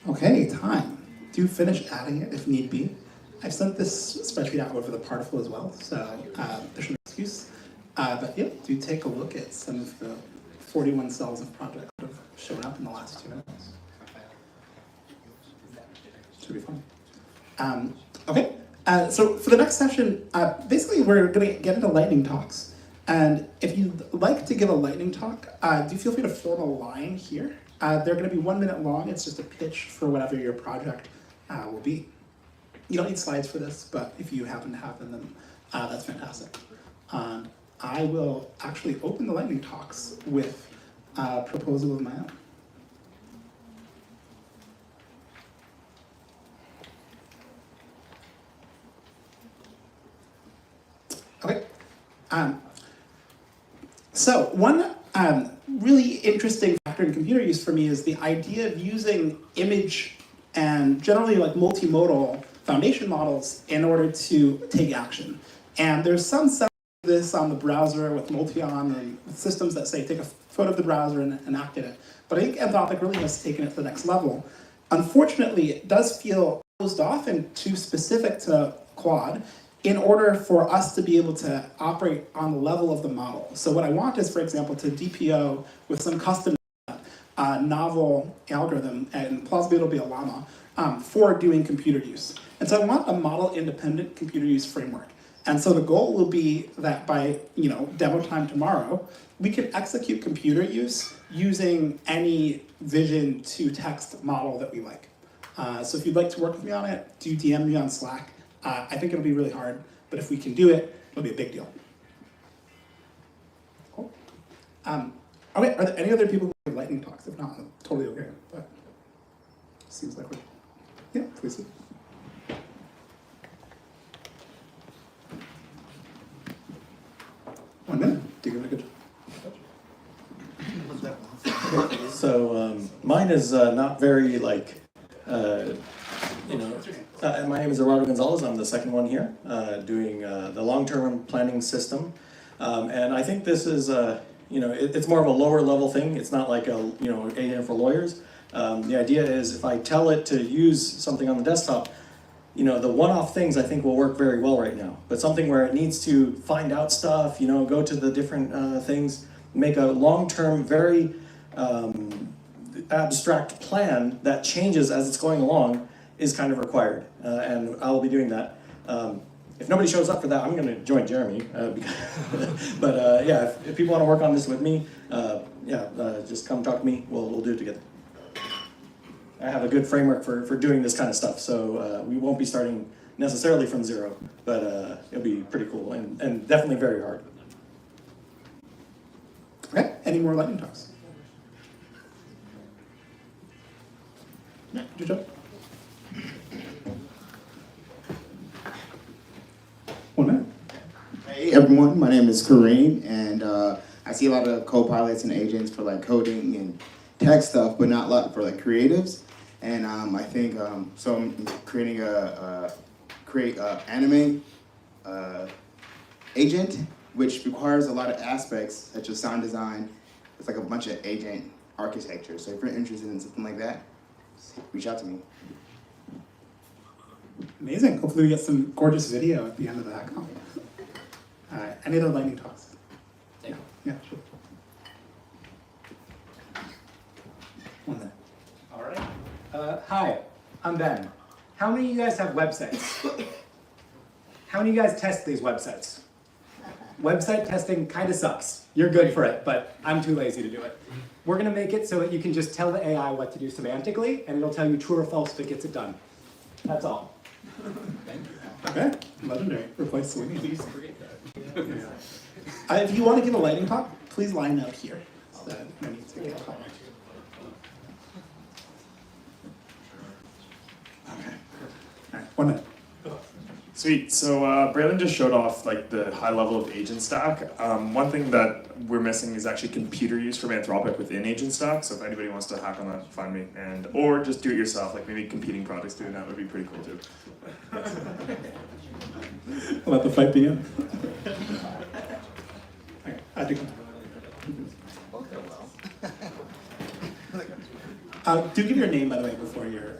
Okay, time. Do finish adding it if need be. I've sent this spreadsheet out over the Partiful as well, so there's no excuse. But yeah, do take a look at some of the 41 cells of projects that have shown up in the last 2 minutes. Should be fun. Okay, so for the next session, basically we're going to get into lightning talks. And if you'd like to give a lightning talk, do feel free to form a line here. They're going to be 1 minute long. It's just a pitch for whatever your project will be. You don't need slides for this, but if you happen to have them, then that's fantastic. I will actually open the lightning talks with a proposal of my own. Okay. So one really interesting factor in computer use for me is the idea of using image and generally like multimodal foundation models in order to take action. And there's some sense of this on the browser with Multion and systems that say take a photo of the browser and act in it. But I think Anthropic really has taken it to the next level. Unfortunately, it does feel closed off and too specific to Claude in order for us to be able to operate on the level of the model. So what I want is, for example, to DPO with some custom novel algorithm, and plausibly it'll be a llama, for doing computer use. And so I want a model-independent computer use framework. And so the goal will be that by demo time tomorrow, we can execute computer use using any vision to text model that we like. So if you'd like to work with me on it, do DM me on Slack. I think it'll be really hard, but if we can do it, it'll be a big deal. Cool. Okay, are there any other people who have lightning talks? If not, I'm totally okay, but seems like we're, yeah, please. One minute, do you give it a good So mine is not very like, my name is Eduardo Gonzalez. I'm the second one here, doing the long-term planning system. And I think this is, it's more of a lower level thing. It's not like a, agent for lawyers. The idea is if I tell it to use something on the desktop, the one-off things I think will work very well right now. But something where it needs to find out stuff, go to the different things, make a long-term, very abstract plan that changes as it's going along is kind of required. And I'll be doing that. If nobody shows up for that, I'm going to join Jeremy. But yeah, if people want to work on this with me, just come talk to me. We'll do it together. I have a good framework for doing this kind of stuff, so we won't be starting necessarily from zero, but it'll be pretty cool and definitely very hard. Okay, any more lightning talks? Yeah, good job. 1 minute. Hey everyone, my name is Kareem, and I see a lot of co-pilots and agents for like coding and tech stuff, but not a lot for like creatives. And I think so. I'm creating a anime agent, which requires a lot of aspects such as sound design. It's like a bunch of agent architecture. So if you're interested in something like that, reach out to me. Amazing. Hopefully we get some gorgeous video at the end of the hackathon. Any other lightning talks? Yeah, sure. 1 minute. All right. Hi, I'm Ben. How many of you guys have websites? How many of you guys test these websites? Website testing kind of sucks. You're good for it, but I'm too lazy to do it. We're going to make it so that you can just tell the AI what to do semantically, and it'll tell you true or false if it gets it done. That's all. Okay, legendary. Replace Selenium. Please create that. If you want to give a lightning talk, please line up here. So that no need to get caught. Okay. All right, 1 minute. Sweet. So Braylon just showed off like the high level of agent stack. One thing that we're missing is actually computer use from Anthropic within agent stack. So if anybody wants to hack on that, find me. Or just do it yourself. Like maybe competing projects doing that would be pretty cool too. Let the fight begin. Okay, I do. Do give your name, by the way, before you're...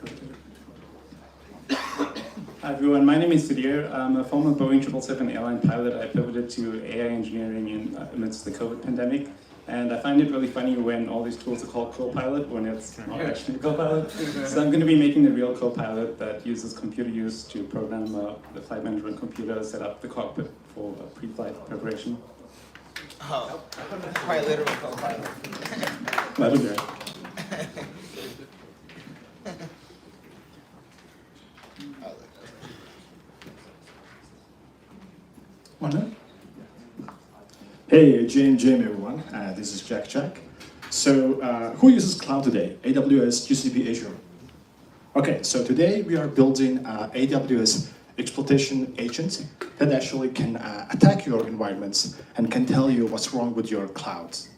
Hi everyone, my name is Sudhir. I'm a former Boeing 777 airline pilot. I pivoted to AI engineering amidst the COVID pandemic. And I find it really funny when all these tools are called Copilot when it's not actually Copilot. So I'm going to be making the real Copilot that uses computer use to program the flight management computer, set up the cockpit for pre-flight preparation. Oh, quite literal Copilot. Legendary. Hey, Jane, everyone. This is Jack. So, who uses cloud today? AWS, GCP, Azure. Okay, so today we are building AWS exploitation agent that actually can attack your environments and can tell you what's wrong with your clouds.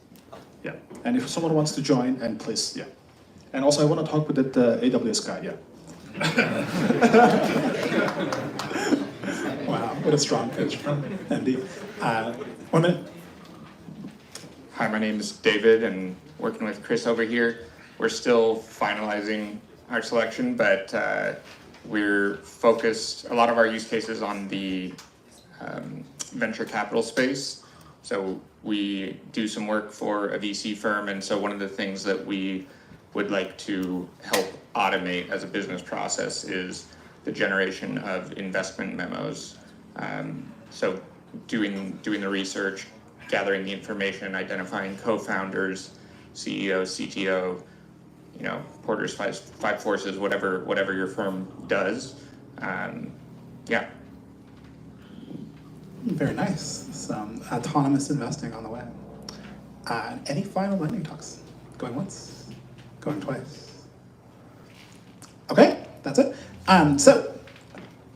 Yeah, and if someone wants to join, and please, yeah. And also, I want to talk with that AWS guy, yeah. Wow, what a strong pitch from Andy. 1 minute. Hi, my name is David, and working with Chris over here. We're still finalizing our selection, but we're focused, a lot of our use cases on the venture capital space. So we do some work for a VC firm, and so one of the things that we would like to help automate as a business process is the generation of investment memos. So doing the research, gathering the information, identifying co-founders, CEO, CTO, Porter's five forces, whatever your firm does. Yeah. Very nice. Some autonomous investing on the way. Any final lightning talks? Going once? Going twice? Okay, that's it. So,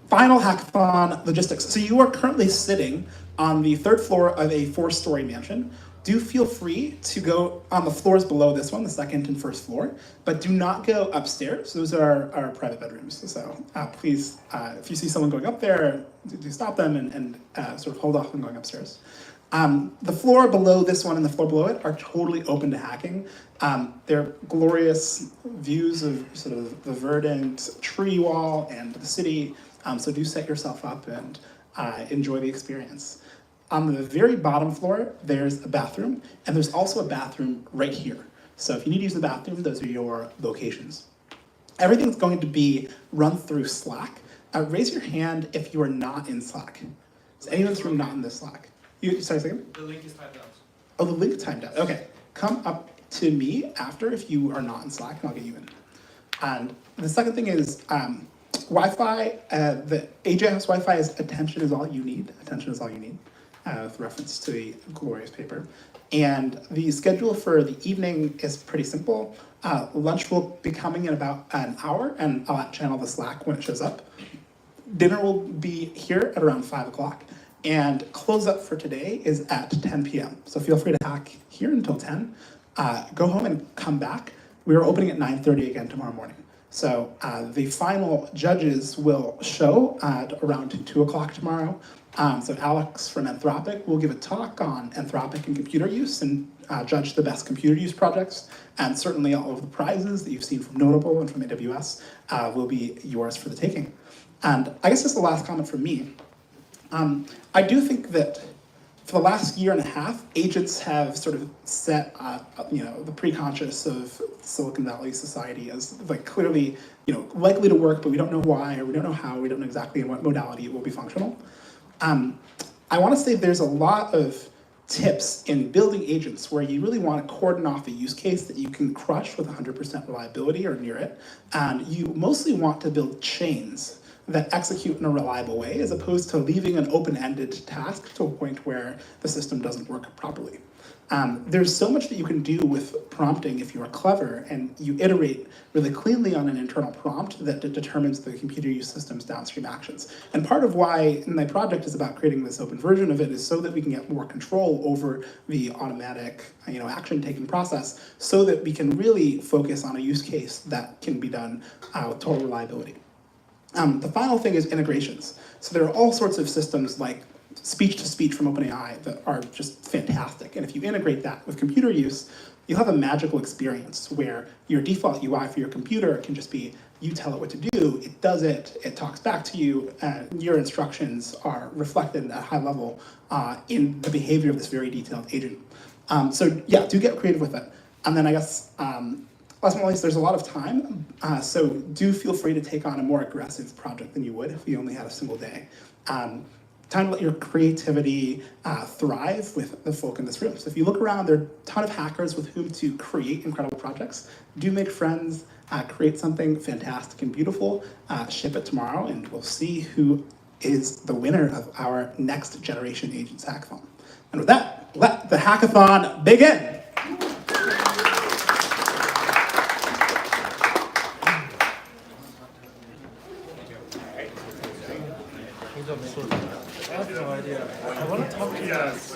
final hackathon logistics. So you are currently sitting on the 3rd floor of a 4-story mansion. Do feel free to go on the floors below this one, the 2nd and 1st floor, but do not go upstairs. Those are our private bedrooms. So please, if you see someone going up there, do stop them and sort of hold off on going upstairs. The floor below this one and the floor below it are totally open to hacking. They're glorious views of sort of the verdant tree wall and the city. So do set yourself up and enjoy the experience. On the very bottom floor, there's a bathroom, and there's also a bathroom right here. So if you need to use the bathroom, those are your locations. Everything's going to be run through Slack. Raise your hand if you are not in Slack. Is anyone in this room not in this Slack? Sorry, a second? The link is timed out. Oh, the link timed out. Okay. Come up to me after if you are not in Slack, and I'll get you in. And the second thing is Wi-Fi. The AJ House Wi-Fi is attention is all you need. Attention is all you need. With reference to the glorious paper. And the schedule for the evening is pretty simple. Lunch will be coming in about an hour, and I'll channel the Slack when it shows up. Dinner will be here at around 5 o'clock, and close up for today is at 10 p.m. So feel free to hack here until 10. Go home and come back. We are opening at 9:30 again tomorrow morning. So the final judges will show at around 2 o'clock tomorrow. So Alex from Anthropic will give a talk on Anthropic and computer use and judge the best computer use projects. And certainly all of the prizes that you've seen from Notable and from AWS will be yours for the taking. And I guess this is the last comment from me. I do think that for the last year and a half, agents have sort of set the pre-conscious of Silicon Valley society as like clearly likely to work, but we don't know why, or we don't know how, we don't know exactly in what modality it will be functional. I want to say there's a lot of tips in building agents where you really want to cordon off a use case that you can crush with 100% reliability or near it. And you mostly want to build chains that execute in a reliable way as opposed to leaving an open-ended task to a point where the system doesn't work properly. There's so much that you can do with prompting if you are clever and you iterate really cleanly on an internal prompt that determines the computer use system's downstream actions. And part of why my project is about creating this open version of it is so that we can get more control over the automatic action-taking process so that we can really focus on a use case that can be done with total reliability. The final thing is integrations. So there are all sorts of systems like speech-to-speech from OpenAI that are just fantastic. And if you integrate that with computer use, you'll have a magical experience where your default UI for your computer can just be, you tell it what to do, it does it, it talks back to you, and your instructions are reflected at a high level in the behavior of this very detailed agent. So yeah, do get creative with it. And then I guess, last but not least, there's a lot of time, so do feel free to take on a more aggressive project than you would if you only had a single day. Time to let your creativity thrive with the folk in this room. So if you look around, there are a ton of hackers with whom to create incredible projects. Do make friends, create something fantastic and beautiful, ship it tomorrow, and we'll see who is the winner of our next generation agents hackathon. And with that, let the hackathon begin. I have no idea. I want to talk to you guys.